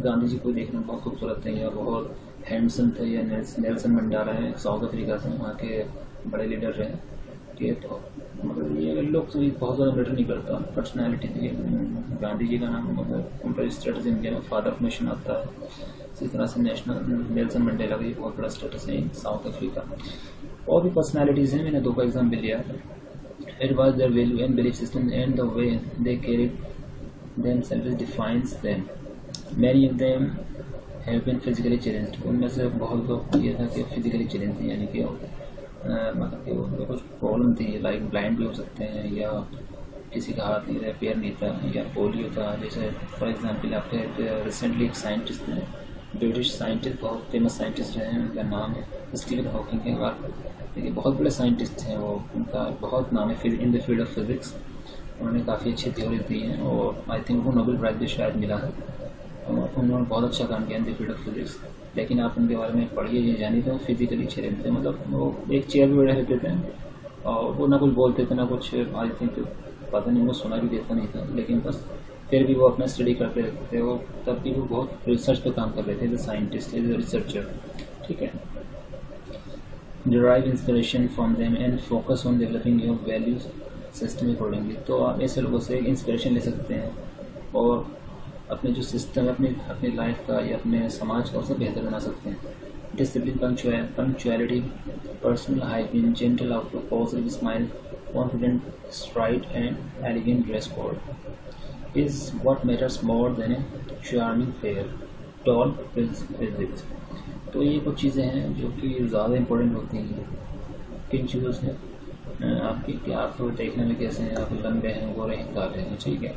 गांधी जी को देखना बहुत खूबसूरत है या बहुत हैंडसम थे, या नेल्सन मंडेला है साउथ अफ्रीका से, वहाँ के बड़े लीडर रहे कि तो मतलब ये लोग से बहुत ज़्यादा मैटर नहीं करता. पर्सनैलिटी थी. गांधी जी का नाम मतलब उनका स्टेटस इंडिया में फादर ऑफ नेशन आता है. इसी तरह से नेल्सन मंडेला का भी बहुत बड़ा स्टेटस है साउथ अफ्रीका. और भी पर्सनैलिटीज़ हैं, मैंने 2 का एग्जाम्पल लिया. It was their value and belief system and the way they carried themselves defines them. Many of them have been physically challenged. उनमें से बहुत लोग ये था कि फिजिकली चैलेंज थे, यानी कि मतलब कि उनको कुछ प्रॉब्लम थी, लाइक ब्लाइंड भी हो सकते हैं या किसी का हाथ नहीं था, पैर नहीं था, या पोलियो था. जैसे फॉर एग्जांपल आपके रिसेंटली एक साइंटिस्ट हैं, ब्रिटिश साइंटिस्ट, बहुत फेमस साइंटिस्ट रहे हैं, उनका नाम है स्टीफन हॉकिंग है. देखिए बहुत बड़े साइंटिस्ट हैं वो, उनका बहुत नाम है in the field of physics. उन्होंने काफ़ी अच्छी थ्योरी दी हैं और आई थिंक उनको नोबेल प्राइज़ भी शायद मिला है. उन्होंने बहुत अच्छा काम किया in the field of physics. लेकिन आप उनके बारे में पढ़िए ये जानिए तो फिजिकली अच्छे रहते थे. मतलब वो एक चेयर में बैठे रहते थे और वो ना कुछ बोलते थे ना कुछ, आई थिंक पता नहीं, उनको सुना भी देता नहीं था. लेकिन बस फिर भी वो अपना स्टडी करते रहते थे. वो तब भी वो बहुत रिसर्च पे काम कर रहे थे as a scientist, as a researcher. ठीक है. Derive inspiration from them and focus on developing your values system accordingly. तो आप ऐसे लोगों से इंस्पिरेशन ले सकते हैं और अपने जो सिस्टम है अपनी लाइफ का या अपने समाज का उसे बेहतर बना सकते हैं. Discipline, punctuality, personal hygiene, gentle outlook, positive smile, confident stride and elegant dress code is what matters more than a charming fair tall physics. तो ये कुछ चीज़ें हैं जो कि ज़्यादा इम्पोर्टेंट होती हैं. किन चीज़ों से आपकी कि आप तो देखने में कैसे हैं, आप लंबे हैं, गोरे हैं, काले हैं. ठीक है.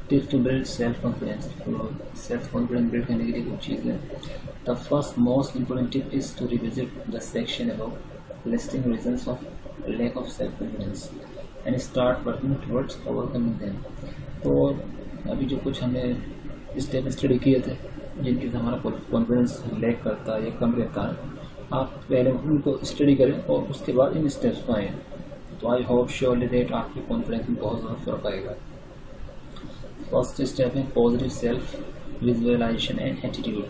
Tips to build self confidence. तो सेल्फ कॉन्फिडेंस बिल्ड करने के लिए कुछ चीज़ें. The first most important tip is to revisit the section about listing reasons of lack of self confidence and start working towards overcoming them. तो अभी जो कुछ हमने स्टेप स्टडी किए थे जिनके से हमारा कॉन्फिडेंस लैक करता है या कम रहता है, आप पहले उनको स्टडी करें और उसके बाद इन स्टेप्स पर आएँ. तो आई होप श्योरली दैट आपके कॉन्फिडेंस में बहुत ज़्यादा फर्क आएगा. फर्स्ट स्टेप है positive self visualisation and attitude.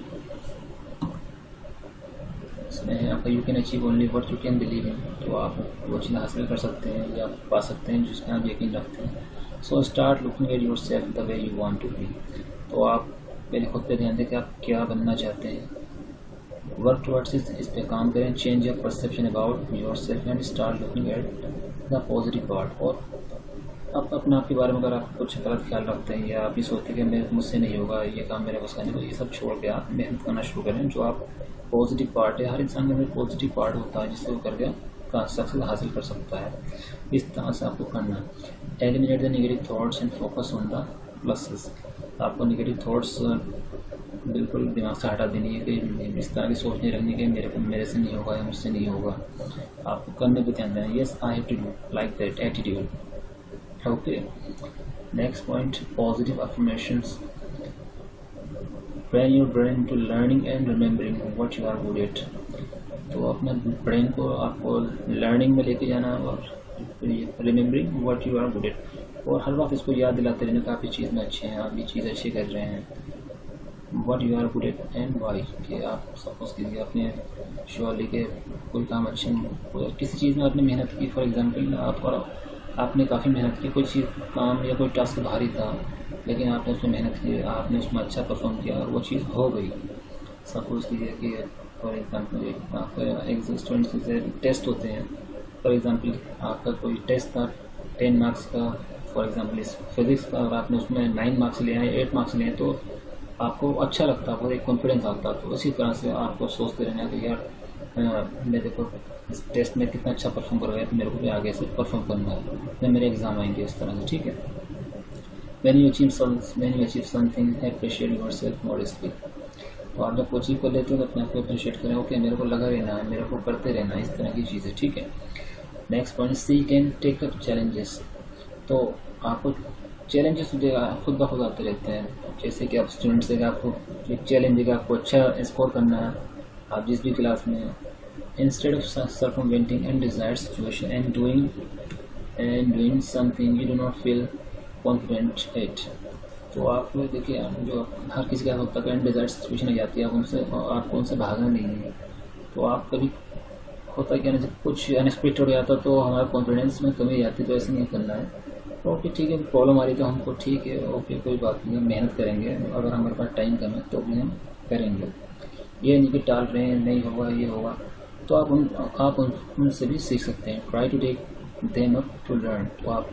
इसमें आपका you can achieve only what you can believe in. तो आप वो चीज़ हासिल कर सकते हैं या पा सकते हैं जिसमें आप यकीन रखते हैं. So start looking at your self the way you want to be. तो आप पहले खुद पे ध्यान दें कि आप क्या बनना चाहते हैं. वर्क टुवर्ड्स इस पे काम करें. Change your perception about your self and start looking at the positive part. और आप अपने आप के बारे में अगर आप कुछ गलत ख्याल रखते हैं या आप ये सोचते हैं कि मुझसे नहीं होगा, ये काम मेरे बस का नहीं, तो ये सब छोड़ के आप मेहनत करना शुरू करें. जो आप पॉजिटिव पार्ट है, हर इंसान के अंदर पॉजिटिव पार्ट होता है जिससे वो करके सक्सेस हासिल कर सकता है. इस तरह से आपको करना है. Eliminate the negative thoughts and focus on the pluses. आपको नेगेटिव थॉट्स बिल्कुल दिमाग से हटा देनी है कि इस तरह की सोच नहीं रखनी कि मेरे से नहीं होगा या मुझसे नहीं होगा. आपको करने पर ध्यान देना. Yes I have to do like that attitude. Okay. Next point, positive affirmations. Train your brain to learning and remembering what you are good at. तो अपने ब्रेन को आपको लर्निंग में लेके जाना और remembering what you are good at. और हर वक्त इसको याद दिलाते रहना कि आप इस चीज़ में अच्छे हैं, आप ये चीज़ अच्छी कर रहे हैं. What you are good at and why. कि आप सपोज कीजिए अपने श्योरली के कोई काम अच्छे किसी चीज़ में आपने मेहनत की. फॉर एग्जाम्पल आपने काफ़ी मेहनत की, कोई चीज़ काम या कोई टास्क भारी था लेकिन आपने उसमें मेहनत की, आपने उसमें अच्छा परफॉर्म किया और वो चीज़ हो गई. सपोज कीजिए कि फॉर एग्जांपल आपका एक स्टूडेंट्स से टेस्ट होते हैं. फॉर एग्जांपल आपका कोई टेस्ट था 10 मार्क्स का, फॉर एग्जांपल इस फिज़िक्स का, और आपने उसमें 9 मार्क्स लिए हैं, 8 मार्क्स लिए, तो आपको अच्छा लगता है, बहुत एक कॉन्फिडेंस आता है. तो उसी तरह से आपको सोचते रहना कि यार मैं देखो इस टेस्ट में कितना अच्छा परफॉर्म कर गया, तो मेरे को भी आगे से परफॉर्म करना है जब मेरे एग्ज़ाम आएंगे इस तरह से, ठीक है। when you achieve something, appreciate yourself modestly। तो आप जब अचीव कर लेते हो तो अपने आप को अप्रिशिएट करें, ओके मेरे को लगा रहना है, मेरे को करते रहना है, इस तरह की चीज़ें, ठीक है। Next point, seek and take up challenges. तो आपको चैलेंजेस खुद ब खुद आते रहते हैं, जैसे कि आप स्टूडेंट से आपको एक चैलेंज है कि आपको अच्छा स्कोर करना है आप जिस भी क्लास में हैं। Instead of circumventing and desired situation and doing something you do not feel confident at. तो आप देखिए, जो हर किसी का होता है डिजायर्ड सिचुएशन आ जाती है, आपको उनसे भागना नहीं है। तो आप कभी होता है कि जब कुछ अनएक्सपेक्टेड हो जाता तो हमारा कॉन्फिडेंस में कमी आती, तो ऐसे नहीं करना है। ओके ठीक है, प्रॉब्लम आ रही तो हमको ठीक है, ओके कोई बात नहीं, मेहनत करेंगे, अगर हमारे पास टाइम कम है तो भी हम करेंगे। ये नहीं कि टाल रहे हैं, नहीं होगा ये होगा, तो आप उनसे भी सीख सकते हैं। Try to take them up to learn. तो आप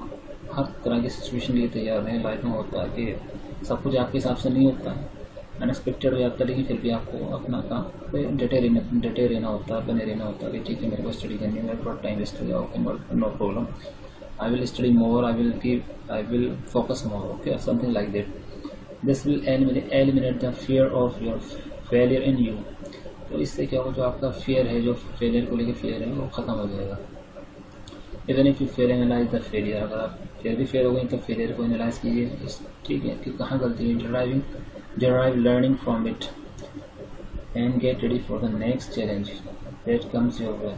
हर तरह की सिचुएशन के लिए तैयार रहें। लाइफ में होता है कि सब कुछ आपके हिसाब से नहीं होता है, अनएक्सपेक्टेड हो जाता है, लेकिन फिर भी आपको अपना काम पे डटे रहना होता है, बने रहना होता है कि ठीक है मेरे को स्टडी करनी है, मेरे को टाइम वेस्ट हो गया, okay no problem, I will study more, I will focus more, okay, or something like that. This will eliminate the fear of your failure in you। तो इससे क्या होगा, जो आपका fear है, जो फेलियर को लेके fear है, वो ख़त्म हो जाएगा। Even if you fail, analyze the failure। अगर आप फिर भी फेल हो गए तो फेलियर को एनालाइज कीजिए, ठीक है, कि कहाँ गलती है, derive learning from it and get ready for the next challenge that comes your way।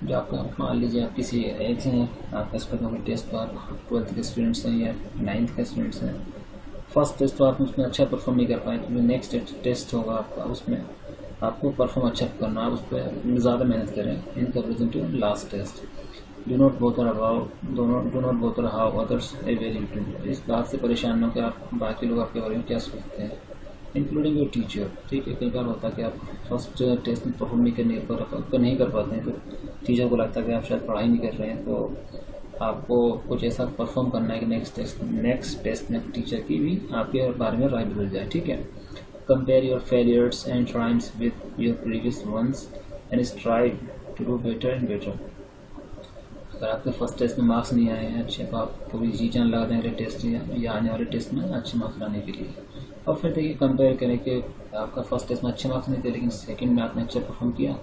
जो आपका मान लीजिए आप किसी एज हैं, आपका स्कूल में टेस्ट पर 12th के स्टूडेंट्स हैं या 9th के स्टूडेंट्स हैं, फर्स्ट टेस्ट तो आप उसमें अच्छा परफॉर्म नहीं कर पाए, तो जो नेक्स्ट टेस्ट होगा आपका उसमें आपको परफॉर्म अच्छा करना है, उस पर ज़्यादा मेहनत करें in comparison to last test. Do not bother how others evaluate you. इस बात से परेशान हो कि आप बाकी लोग आपके बारे में क्या सोचते हैं, इंक्लूडिंग योर टीचर, ठीक है। कई बार होता है कि आप फर्स्ट टेस्ट में परफॉर्म नहीं कर पाते हैं, तो टीचर को लगता है कि आप शायद पढ़ाई नहीं कर रहे हैं, तो आपको कुछ ऐसा परफॉर्म करना है कि नेक्स्ट टेस्ट में टीचर की भी आपके बारे में राय बदल जाए, ठीक है। Compare your failures and triumphs with your previous ones and strive to do better and better. अगर आपके फर्स्ट टेस्ट में मार्क्स नहीं आए हैं अच्छे, तो आप पूरी जी जान लगा दें अगले टेस्ट या आने वाले टेस्ट में अच्छे मार्क्स लाने के लिए। और फिर देखिए कंपेयर करें कि आपका फर्स्ट टेस्ट में अच्छे मार्क्स नहीं थे, लेकिन सेकंड में आपने अच्छा परफॉर्म किया,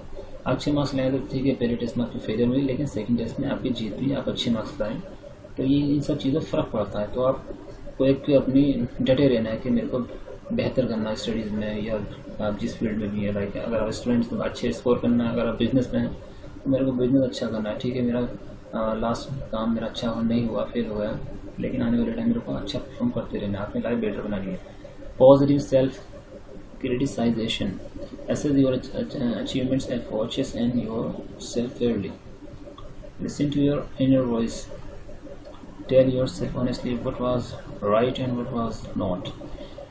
अच्छे मार्क्स लाए तो ठीक है, पहले टेस्ट में आपकी फेलियर हुई, लेकिन सेकंड टेस्ट में आपकी जीत हुई, आप अच्छे मार्क्स लाएँ, तो ये इन सब चीज़ों फ़र्क पड़ता है। तो आपको एक अपनी डटे रहना है कि मेरे को बेहतर करना है स्टडीज़ में, या आप जिस फील्ड में भी है, लाइक अगर आप स्टूडेंट्स को अच्छे स्कोर करना है, अगर आप बिजनेस में हैं तो मेरे को बिजनेस अच्छा करना है, ठीक है, मेरा लास्ट काम मेरा अच्छा नहीं हुआ, फेल हुआ है, लेकिन आने वाले टाइम मेरे को अच्छा परफॉर्म करते रहना है, अपनी लाइफ बेटर बनानी है। Positive self criticization, assess your achievements, approaches and yourself fairly, listen to your inner voice, tell yourself honestly what was right and what was not।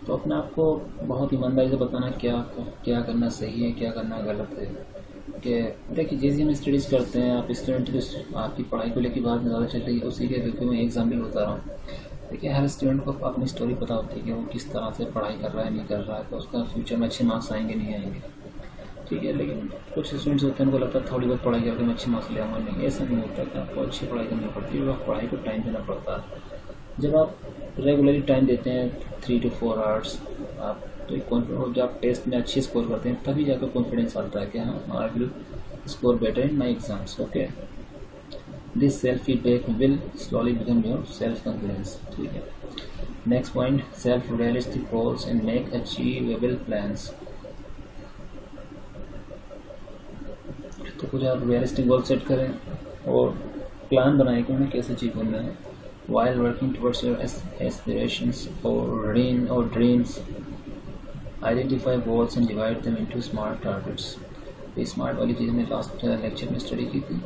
तो अपने आप को बहुत ईमानदारी से बताना क्या करना सही है, क्या करना गलत है। कि देखिए जैसे हम स्टडीज़ करते हैं, आप स्टूडेंट आपकी पढ़ाई को लेकर बात ज़्यादा चल रही है, उसी के देखिए मैं एग्जाम्पल बता रहा हूँ। देखिए हर स्टूडेंट को अपनी स्टोरी पता होती है कि वो किस तरह से पढ़ाई कर रहा है, नहीं कर रहा है, तो उसका फ्यूचर में अच्छे मार्क्स आएंगे नहीं आएंगे, ठीक है। लेकिन कुछ स्टूडेंट्स होते हैं, उनको लगता है थोड़ी बहुत पढ़ाई करके मैं अच्छे मार्क्स ले आऊँगा, नहीं, ऐसा नहीं होता कि आपको अच्छी पढ़ाई करनी पड़ती है, आप पढ़ाई को टाइम देना पड़ता है। जब आप रेगुलरली टाइम देते हैं 3 to 4 आवर्स, आप तो जब आप टेस्ट में अच्छी स्कोर करते हैं तभी जाकर कॉन्फिडेंस आता है कि हाँ I will score better in my exams, okay. This self feedback will slowly become your self confidence, ठीक है। Next point, self realistic goals and make achievable plans. तो कुछ आप रियलिस्टिक गोल सेट करें और प्लान बनाएं कि उन्हें कैसे अचीव करना है। while working towards your aspirations or dreams, identify goals and divide them into smart targets। ये स्मार्ट वाली चीज़ हमने लास्ट लेक्चर में स्टडी की थी।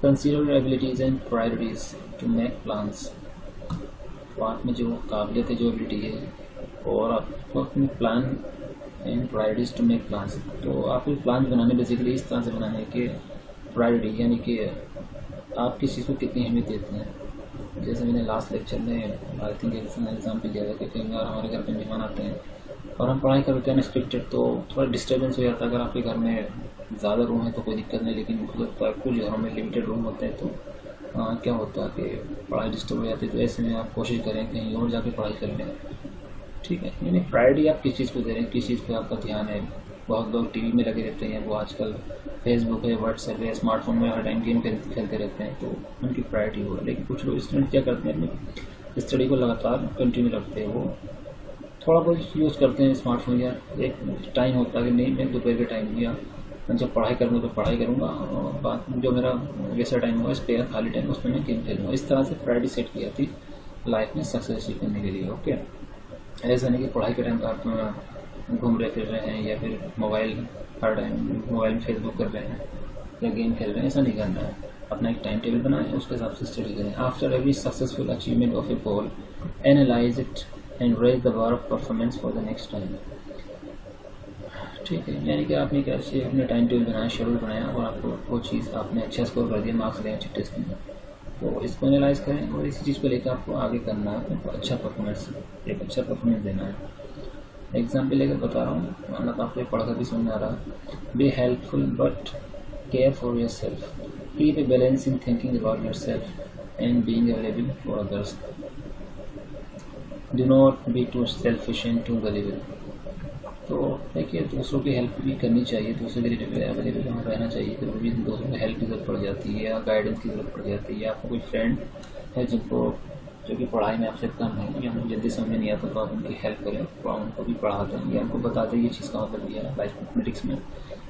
Consider your abilities and priorities to make plans। तो आप में जो काबिलियत है, जो एबिलिटी है, और आपको अपने plan and priorities to make plans. तो आपको प्लान बनाने बेसिकली इस तरह से बनाना है कि प्रायोरिटी यानी कि आप किस चीज़ को कितनी अहमियत देते हैं। जैसे मैंने लास्ट लेक्चर में आई थिंक एग्जाम्पल दिया था कि कई बार हमारे घर पे मेहमान आते हैं और हम पढ़ाई करते हैं अनएक्सपेक्टेड, तो थोड़ा डिस्टर्बेंस हो जाता है। अगर आपके घर में ज़्यादा रूम है तो कोई दिक्कत नहीं, लेकिन कुछ घरों में लिमिटेड रूम होते हैं तो क्या होता है कि पढ़ाई डिस्टर्ब हो जाती है। तो ऐसे में आप कोशिश करें कहीं और जाके पढ़ाई कर लें, ठीक है। यानी प्रायोरिटी आप किस चीज़ को दे रहे हैं, किस चीज़ पे आपका ध्यान है। बहुत लोग टीवी में लगे रहते हैं, वो आजकल फेसबुक है, व्हाट्सएप है, स्मार्टफोन में हर टाइम गेम खेलते रहते हैं, तो उनकी प्रायोरिटी वो है। लेकिन कुछ लोग स्टूडेंट क्या करते हैं, अपनी स्टडी को लगातार कंटिन्यू रखते हैं। वो थोड़ा बहुत यूज़ करते हैं स्मार्टफोन, या एक टाइम होता है कि नहीं मैं दोपहर के टाइम या जब पढ़ाई करूँगा तो पढ़ाई करूँगा, और बाद जो मेरा वैसा टाइम होगा स्पेयर खाली टाइम उसमें मैं गेम खेलूँगा। इस तरह से प्रायोरिटी सेट की जाती लाइफ में सक्सेस अचीव करने के लिए। ओके, ऐसा नहीं कि पढ़ाई के टाइम आप घूम रहे फिर रहे हैं, या फिर मोबाइल हर टाइम मोबाइल में फेसबुक कर रहे हैं या गेम खेल रहे हैं, ऐसा नहीं करना है। अपना एक टाइम टेबल बनाएं, उसके हिसाब से स्टडी करें। After every successful achievement of a goal, analyse it and raise the bar of performance for the next time. ठीक है, यानी कि आपने कैसे अपने टाइम टेबल बनाया, शेड्यूल बनाया, और आपको वो चीज़ आपने अच्छा स्कोर कर दिया, मार्क्स ले अच्छे टेस्ट में, तो इसको एनालाइज करें और इसी चीज़ को लेकर आपको आगे करना है, आपको अच्छा परफॉर्मेंस देना है। एग्जाम्पल लेकर बता रहा हूँ, मतलब आपको पढ़ कर भी समझ में आ रहा है। Be helpful but care for your self, keep a balance in thinking about your self and being available for others, do not be too selfish and too gullible. तो देखिए, दूसरों की हेल्प भी करनी चाहिए, दूसरों के लिए अवेलेबल हमें रहना चाहिए। कभी भी दूसरों की हेल्प की जरूरत पड़ जाती है, या गाइडेंस की जरूरत पड़ जाती है, या आपको कोई फ्रेंड है जो कि पढ़ाई में आपसे कम है या उनको जल्दी समझ में नहीं आता, तो आप उनकी हेल्प करें, उनको भी पढ़ा दें या उनको बता दें ये चीज़ का मतलब ये है। लाइफ मैथमेटिक्स में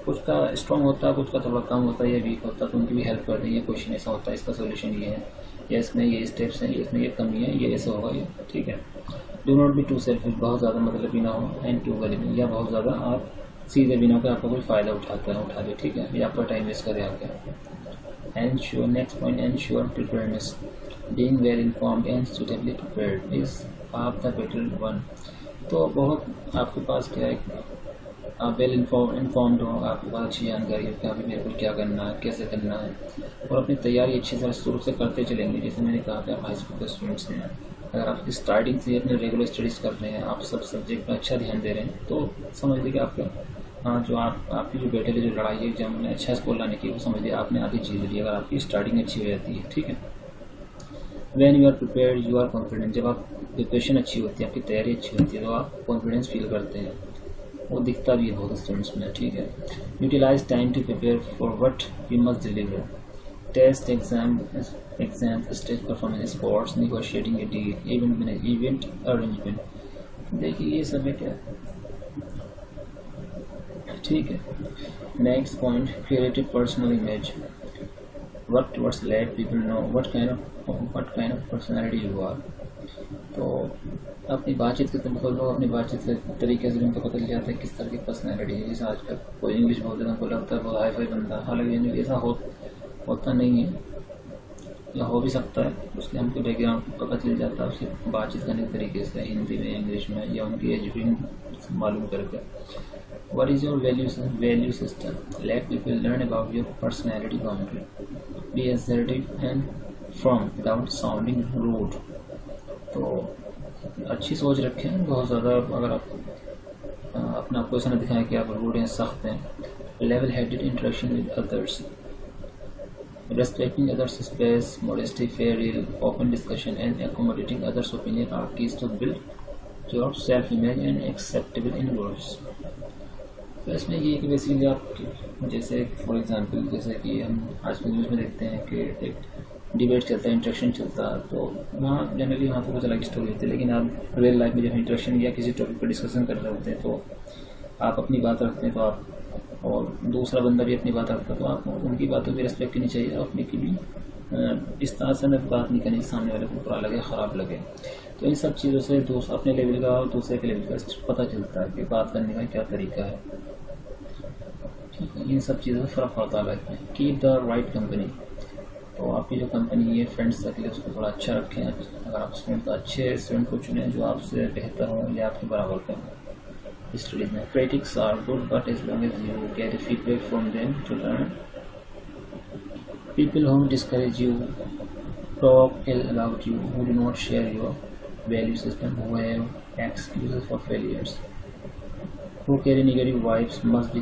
कुछ का स्ट्रॉन्ग होता है, कुछ का थोड़ा कम होता है या वीक होता है, तो उनकी भी हेल्प कर दें। ये क्वेश्चन ऐसा होता है, इसका सोल्यूशन ये है, या इसमें ये स्टेप्स हैं, इसमें ये कमी है, ये ऐसा होगा, ये ठीक है। Do not be too selfish, बहुत ज़्यादा मतलब भी ना हो, एंड टू गलिबल, या बहुत ज़्यादा आप सीधे भी ना हो कि आपका कोई फ़ायदा उठा ले, ठीक है, या आपका टाइम वेस्ट करे आपका। Ensure, next point, ensure preparedness, being well informed and suitably prepared is half the battle one. तो बहुत आपके पास क्या है, आप वेल इन्फॉर्म्ड हो, आपके पास अच्छी जानकारी है कि अभी मेरे को क्या करना है, कैसे करना है, और अपनी तैयारी अच्छी तरह शुरू से करते चलेंगे। जैसे मैंने कहा कि आप हाई स्कूल के स्टूडेंट्स हैं, अगर आप स्टार्टिंग से अपने रेगुलर स्टडीज़ कर रहे हैं, आप सब सब्जेक्ट पर अच्छा ध्यान दे रहे हैं, तो समझ लीजिए कि आपका जो आपकी जो बेटे जो लड़ाई है एग्जाम में अच्छा स्कोर लाने की, वो समझ लीजिए आपने आधी चीज़ ली अगर आपकी स्टार्टिंग अच्छी हो जाती है, ठीक है। When you are prepared you are confident, जब आप प्रिपरेशन अच्छी होती है, आपकी तैयारी अच्छी होती है, तो आप कॉन्फिडेंस फील करते हैं, वो दिखता भी है बहुत स्टूडेंट्स में, ठीक है। Utilise time to prepare for what you must deliver, test exam stage performance, sports, negotiating a deal, event arrangement. देखिए ये सब है क्या, ठीक है। Next point, creative personal image, work towards let people know what kind of personality you are। तो अपनी बातचीत के अपनी बातचीत के तरीके से उनको पता चल जाता है किस तरह की पर्सनैलिटी है। जैसे आजकल कोई इंग्लिश बोलते हैं, उनको लगता है बहुत हाई फाई बंदा, हालांकि ऐसा होता नहीं है, या हो भी सकता है, उसके हमको बैकग्राउंड पता चल जाता है उसकी बातचीत करने के तरीके से, हिंदी में, इंग्लिश में, या उनकी एजुकेशन मालूम करके। What is your value system? Let people learn about your personality boundary. Be assertive and firm without sounding rude। तो अच्छी सोच रखें, बहुत ज़्यादा अगर आप अपना आपको ऐसा न दिखाएं कि आप रूड हैं, सख्त हैं। Level headed interaction with others, respecting others' space, modesty, fair deal, open discussion and accommodating others' opinion are keys to build your self-image and acceptable in words। तो इसमें ये कि बेसिकली आप जैसे फॉर एग्जांपल, जैसे कि हम आजकल न्यूज़ में देखते हैं कि एक डिबेट चलता है, इंटरेक्शन चलता है, तो वहाँ जनरली वहाँ पर कुछ अलग स्टोरी होती है। लेकिन आप रियल लाइफ में जब इंटरेक्शन या किसी टॉपिक पर डिस्कशन कर रहे होते हैं, तो आप अपनी बात रखते हैं, तो आप और दूसरा बंदा भी अपनी बात रखता है, तो आप उनकी बातों की रिस्पेक्ट करनी चाहिए, और अपनी की भी इस तरह से बात नहीं करनी सामने वाले को बुरा लगे, ख़राब लगे। तो इन सब चीज़ों से अपने लेवल का और दूसरे के लेवल का पता चलता है कि बात करने का क्या तरीका है, ठीक है। इन सब चीज़ों से फ़र्क पड़ता है लाइफ में। कीप द राइट कंपनी, तो आपकी जो कंपनी है, फ्रेंड्स सर्कल है, उसको थोड़ा अच्छा रखें। अगर आप स्टूडेंट तो अच्छे स्टूडेंट को चुनें जो आपसे बेहतर हों या आपके बराबर के हों स्टडीज़ में। Critics are good but as long as you get feedback from them to learn. People who discourage you, talk ill about you, who do not share your value system, who have excuses for failures, who carry negative vibes must be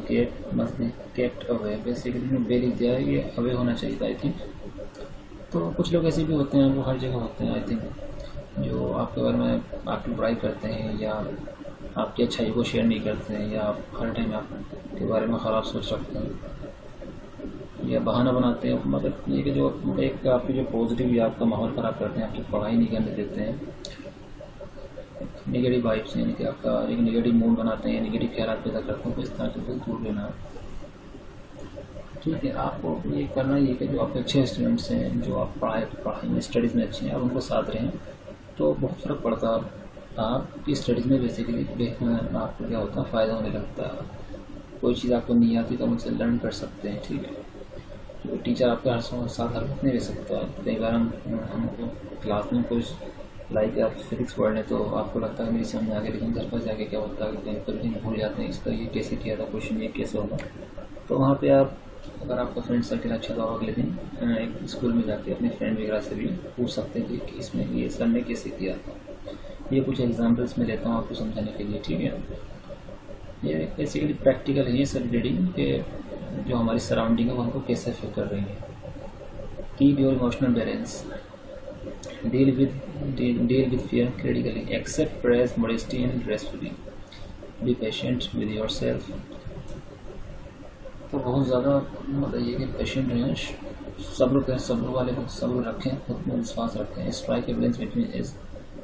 kept away। Basically बे लिख दिया है, ये away होना चाहिए था I think. तो कुछ लोग ऐसे भी होते हैं, वो हर जगह होते हैं आई थिंक, जो आपके बारे में आपकी बुराई करते हैं या आपकी अच्छाई को शेयर नहीं करते हैं, या हर टाइम आपके बारे में ख़राब सोच रखते हैं या बहाना बनाते हैं। मतलब ये कि जो एक आपकी जो पॉजिटिव या आपका माहौल ख़राब करते हैं, आपकी पढ़ाई नहीं करने देते हैं, नेगेटिव वाइब्स यानी कि आपका एक नेगेटिव मूड बनाते हैं, नेगेटिव ख्याल पैदा करते हैं, तो इस तरह से दूर रहना है। ठीक है, आपको ये करना ये कि जो आपके अच्छे स्टूडेंट्स हैं, जो आप पढ़ाई में स्टडीज़ में अच्छे हैं, आप उनको साथ रहें तो बहुत फ़र्क पड़ता है। आपकी स्टडीज़ में बेसिकली आपको क्या होता है, फ़ायदा होने लगता है। कोई चीज़ आपको नहीं आती तो हम उनसे लर्न कर सकते हैं। ठीक है, तो टीचर आपके हर साथ हर वक्त नहीं रह सकता। कई बार हमको क्लास में कुछ लाइक आप फिजिक्स पढ़ लें तो आपको लगता है मेरी समझ आ गया, लेकिन घर पर जाके क्या होता है कि कहीं पर भी भूल जाते हैं, इसका ये कैसे किया था, क्वेश्चन ये कैसे होगा। तो वहाँ पे आप, अगर आपका फ्रेंड सर्कल अच्छा था, अगले दिन एक स्कूल में जाके अपने फ्रेंड वगैरह से भी पूछ सकते हैं कि इसमें ये सर ने कैसे किया था। ये कुछ एग्जाम्पल्स मैं लेता हूँ आपको समझाने के लिए। ठीक है, ये बेसिकली प्रैक्टिकल है ये सब रीडिंग के जो हमारी सराउंडिंग है वो हमको कैसे अफेक्ट कर रही है। Keep your emotional balance, deal with fear critically, accept praise modesty and gracefully, be patient with yourself। तो बहुत ज़्यादा मतलब ये कि पेशेंट रहें, सब्र वाले को सब्र रखें, खुद में विश्वास रखें। Strike a balance between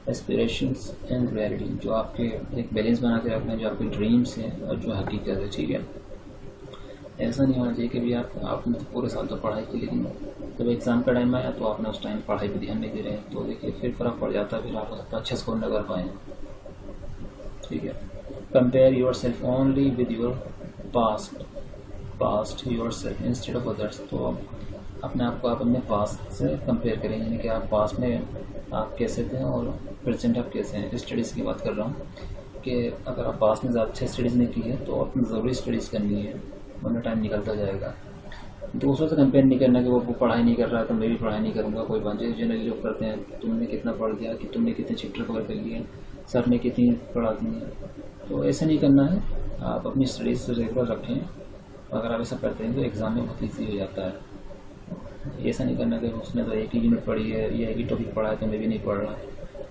aspirations and reality, जो आपके एक बैलेंस बना के रखना है, जो आपके ड्रीम्स हैं और जो हकीकत है। ठीक है, ऐसा नहीं होना चाहिए कि भी आपने तो पूरे साल तो पढ़ाई की, लेकिन जब एग्ज़ाम का टाइम आया तो आपने उस टाइम पढ़ाई पर ध्यान नहीं दे रहे हैं, तो देखिए फिर फ़र्क पड़ जाता है, फिर आप हो सकता है अच्छा स्कोर न कर पाएँ। ठीक है, compare your self only with your past your self instead of others. तो अपने आप को आप अपने पास्ट से कंपेयर करें, यानी कि आप पास्ट में आप कैसे थे और प्रेजेंट आप कैसे हैं। स्टडीज़ की बात कर रहा हूँ कि अगर आप पास्ट में ज़्यादा अच्छी स्टडीज़ नहीं की है तो अपनी ज़रूरी स्टडीज़ करनी है, वरना टाइम निकलता जाएगा। दूसरों से कंपेयर नहीं करना कि वो पढ़ाई नहीं कर रहा है तो मैं भी पढ़ाई नहीं करूँगा। कोई बात नहीं, जनरली लोग करते हैं, तुमने कितना पढ़ लिया, कि तुमने कितने चैप्टर कवर कर लिए, सर ने कितनी पढ़ा दी है। तो ऐसा नहीं करना है, आप अपनी स्टडीज़ रेगुलर रखें। अगर आप ऐसा करते हैं तो एग्ज़ाम में बहुत ईजी हो जाता है। ऐसा नहीं करना कि उसने तो एक ही यूनिट पढ़ी है या एक ही टॉपिक पढ़ा है तो मैं भी नहीं पढ़ रहा।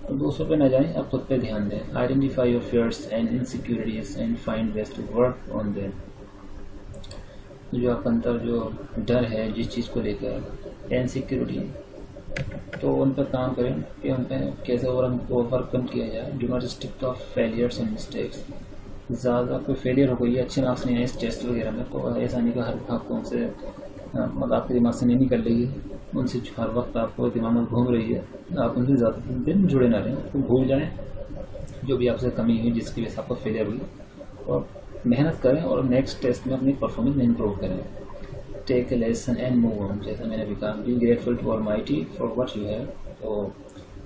तो दूसरों पे ना जाएं, आप खुद पे ध्यान दें। Identify your fears and insecurities and find ways to work on them. जो आपके अंदर जो डर है जिस चीज़ को लेकर, इनसिक्योरिटी, तो उन पर काम करें कि उन पर कैसे ओवरकम किया जाए। Do not stick to failures and mistakes. ज़्यादा कोई फेलियर हो गई, अच्छे मार्क्स नहीं आए इस टेस्ट वगैरह में, तो ऐसा नहीं कि हर वक्त उनसे मतलब आपके दिमाग से नहीं निकल रही है, उनसे हर वक्त आपको दिमाग में घूम रही है, आप उनसे ज़्यादा दिन जुड़े ना रहें। तो भूल जाएँ जो भी आपसे कमी हुई जिसकी वजह से आपको फेलियर हुई, और मेहनत करें और नेक्स्ट टेस्ट में अपनी परफॉर्मेंस इम्प्रूव करें। Take a lesson and move on, जैसा मैंने भी कहा। Be grateful to almighty for what you have. तो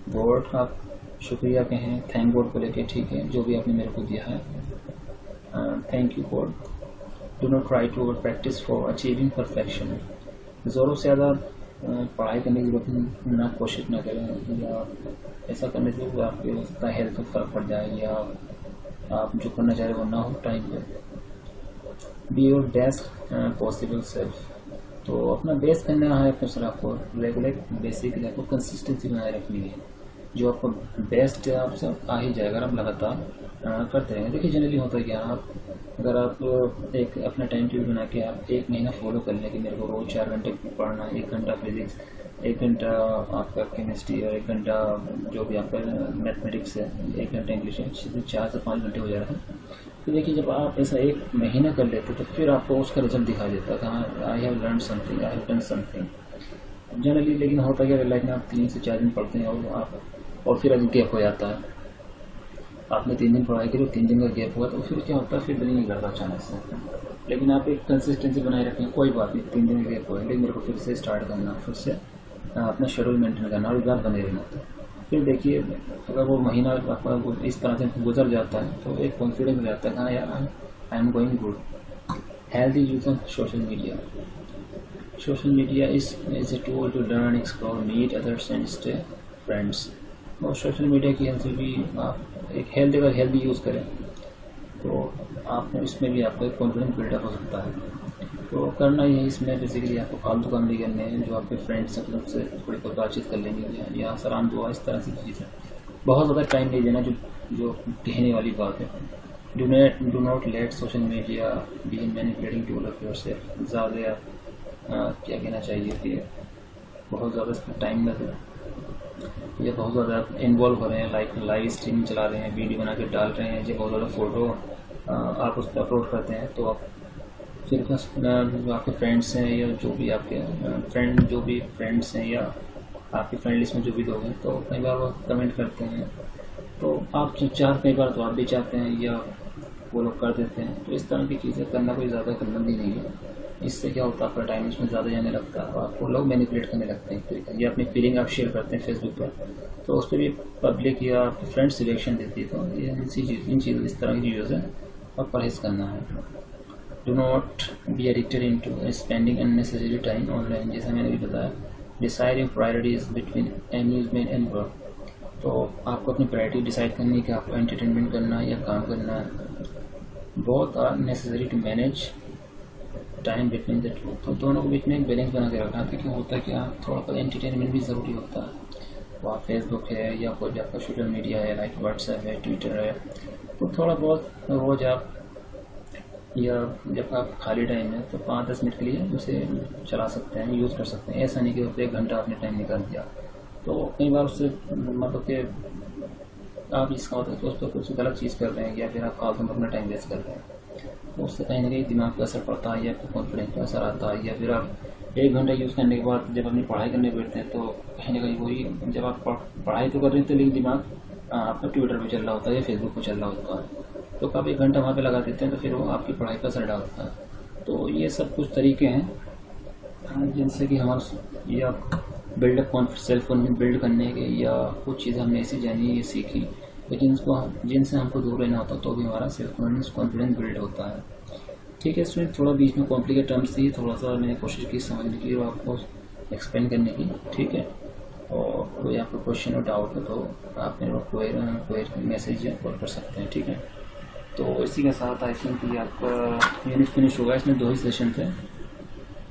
गॉड का शुक्रिया कहें, थैंक गॉड को लेके, ठीक है, जो भी आपने मेरे को दिया है, thank you God. Do not try to practise for achieving perfection. ज़ोरों से ज़्यादा पढ़ाई करने की जरूरत ना, कोशिश ना करें, या ऐसा करने से वो आपके हो सकता है हेल्थ पर फ़र्क पड़ जाए, या आप जो करना चाह रहे वो ना हो टाइम पर। Be your best possible self. तो अपना बेस्ट करना है, अपने सर आपको रेगुलर बेसिक आपको कंसिस्टेंसी बनाए रखनी है। जो आपको बेस्ट है आपसे आ ही जाएगा, आप लगातार करते रहेंगे। देखिए जनरली होता है क्या, आप अगर आप एक अपना टाइम टेबल बना के आप एक महीना फॉलो कर लें कि मेरे को रोज़ 4 घंटे पढ़ना, 1 घंटा फिजिक्स, 1 घंटा आपका केमिस्ट्री और 1 घंटा जो भी आपका मैथमेटिक्स है, 1 घंटा इंग्लिश है, 4 से 5 घंटे हो जा रहा है। तो देखिए जब आप ऐसा 1 महीना कर लेते तो फिर आपको उसका रिजल्ट दिखाई देता है, हाँ I have learn something, I have done something generally. लेकिन होता क्या लाइफ में आप 3 से 4 दिन पढ़ते हैं और फिर अभी गैप हो जाता है। आपने 3 दिन पढ़ाई करी, 3 दिन का गैप हुआ, तो फिर क्या होता है, फिर दिल नहीं करता अचानक से। लेकिन आप एक कंसिस्टेंसी बनाए रखें, कोई बात नहीं 3 दिन का गैप हुआ, लेकिन मेरे को फिर से स्टार्ट करना, फिर से अपना शेड्यूल मेंटेन करना और बात बने रहना। फिर देखिए अगर वो महीना आपका इस तरह से गुजर जाता है तो एक कॉन्फिडेंस रहता है, हाँ यार I am going good. Healthy use of social media. Social media is a tool to learn, explore, meet others and stay friends. और सोशल मीडिया की हेल्प से भी आप एक हेल्दी यूज़ करें, तो आपको इसमें भी आपको एक कॉन्फिडेंस बिल्डअप हो सकता है। तो करना ही है इसमें बेसिकली आपको फालतू काम नहीं करने हैं, जो आपके फ्रेंड्स हैं उनसे थोड़ी बहुत बातचीत कर लेंगे या सलाम दुआ इस तरह की चीज़ें। बहुत ज़्यादा टाइम नहीं देना, जो कहने वाली बात है। Do not let social media be manipulating tool of yourself. ज़्यादा क्या कहना चाहिए कि बहुत ज़्यादा इसमें टाइम न दें या बहुत ज़्यादा इन्वॉल्व हो रहे हैं, लाइव स्ट्रीमिंग चला रहे हैं, वीडियो बना के डाल रहे हैं, या बहुत ज़्यादा फ़ोटो आप उस पर अपलोड करते हैं, तो आप फिर बस जो आपके फ्रेंड्स हैं या जो भी आपके फ्रेंड्स हैं या आपकी फ्रेंड लिस्ट में जो भी लोग हैं, तो कई बार वो कमेंट करते हैं, तो आप कई बार तो आप भी चाहते हैं या वो लोग कर देते हैं। तो इस तरह की चीज़ें करना कोई ज़्यादा गलती नहीं है। इससे क्या होता है, आपका टाइम इसमें ज़्यादा जाने लगता है और आपको लोग मैनिपुलेट करने लगते हैं। या अपनी फीलिंग आप शेयर करते हैं फेसबुक पर, तो उस पर भी पब्लिक या आपके फ्रेंड्स रिएक्शन देती है। तो ये इन चीज़ों इस तरह की चीज़ों से और परहेज़ करना है। Do not be addicted into spending unnecessary time online. जैसा मैंने भी बताया, decide your priorities between amusement and work. तो आपको अपनी प्रायोरिटी डिसाइड करनी है कि आपको एंटरटेनमेंट करना है या काम करना है। Both are necessary to manage time between the two. तो दोनों के बीच में एक बैलेंस बना के रखना है, क्योंकि होता है कि थोड़ा सा एंटरटेनमेंट भी ज़रूरी होता है। वो आप फेसबुक है या कोई भी आपका सोशल मीडिया है, लाइक व्हाट्सएप है, ट्विटर है, तो थोड़ा बहुत रोज़ आप या जब आप खाली टाइम है तो 5-10 मिनट के लिए उसे चला सकते हैं, यूज़ कर सकते हैं। ऐसा नहीं कि उससे 1 घंटा आपने टाइम निकाल दिया। तो कई बार उससे मतलब कि आप इसका होता है कि उस पर कुछ गलत चीज़ कर रहे हैं या फिर आप फालतू में अपना टाइम वेस्ट कर रहे हैं, तो उससे कहीं ना कहीं दिमाग पर असर पड़ता है या आपको कॉन्फिडेंस पर असर आता है। या फिर आप 1 घंटा यूज़ करने के बाद जब अपनी पढ़ाई करने बैठते हैं, तो कहीं ना कहीं वही जब आप पढ़ाई तो कर रहे थे लेकिन दिमाग आपका ट्विटर पर चल रहा होता है या फेसबुक पर चल रहा होता है, तो कब 1 घंटा वहाँ पे लगा देते हैं, तो फिर वो आपकी पढ़ाई पर असर डालता है। तो ये सब कुछ तरीके हैं जिनसे कि हमारा या बिल्डअप सेल्फ कॉन्फिडेंस बिल्ड करने के, या कुछ चीज़ें हमने ऐसी जानी ये सीखी, लेकिन जिनसे हमको दूर रहना होता तो भी हमारा सेल्फ कॉन्फिडेंस बिल्ड होता है। ठीक है स्टूडेंट, थोड़ा बीच में कॉम्प्लिकेट टर्म्स थी, थोड़ा सा मैंने कोशिश की समझने की और आपको एक्सप्लेन करने की। ठीक है, और कोई आपको क्वेश्चन और डाउट हो तो आप मेरे को मैसेज या कॉल कर सकते हैं। ठीक है, तो इसी के साथ आई थिंक ये आपका यूनिट फिनिश होगा। इसमें 2 ही सेशन थे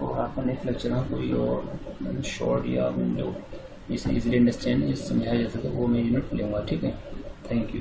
और आपका नेक्स्ट लेक्चर में कोई और शॉर्ट या जो इसे इजीली अंडरस्टैंड समझाया जा सके वो मैं यूनिट लूँगा। ठीक है, थैंक यू।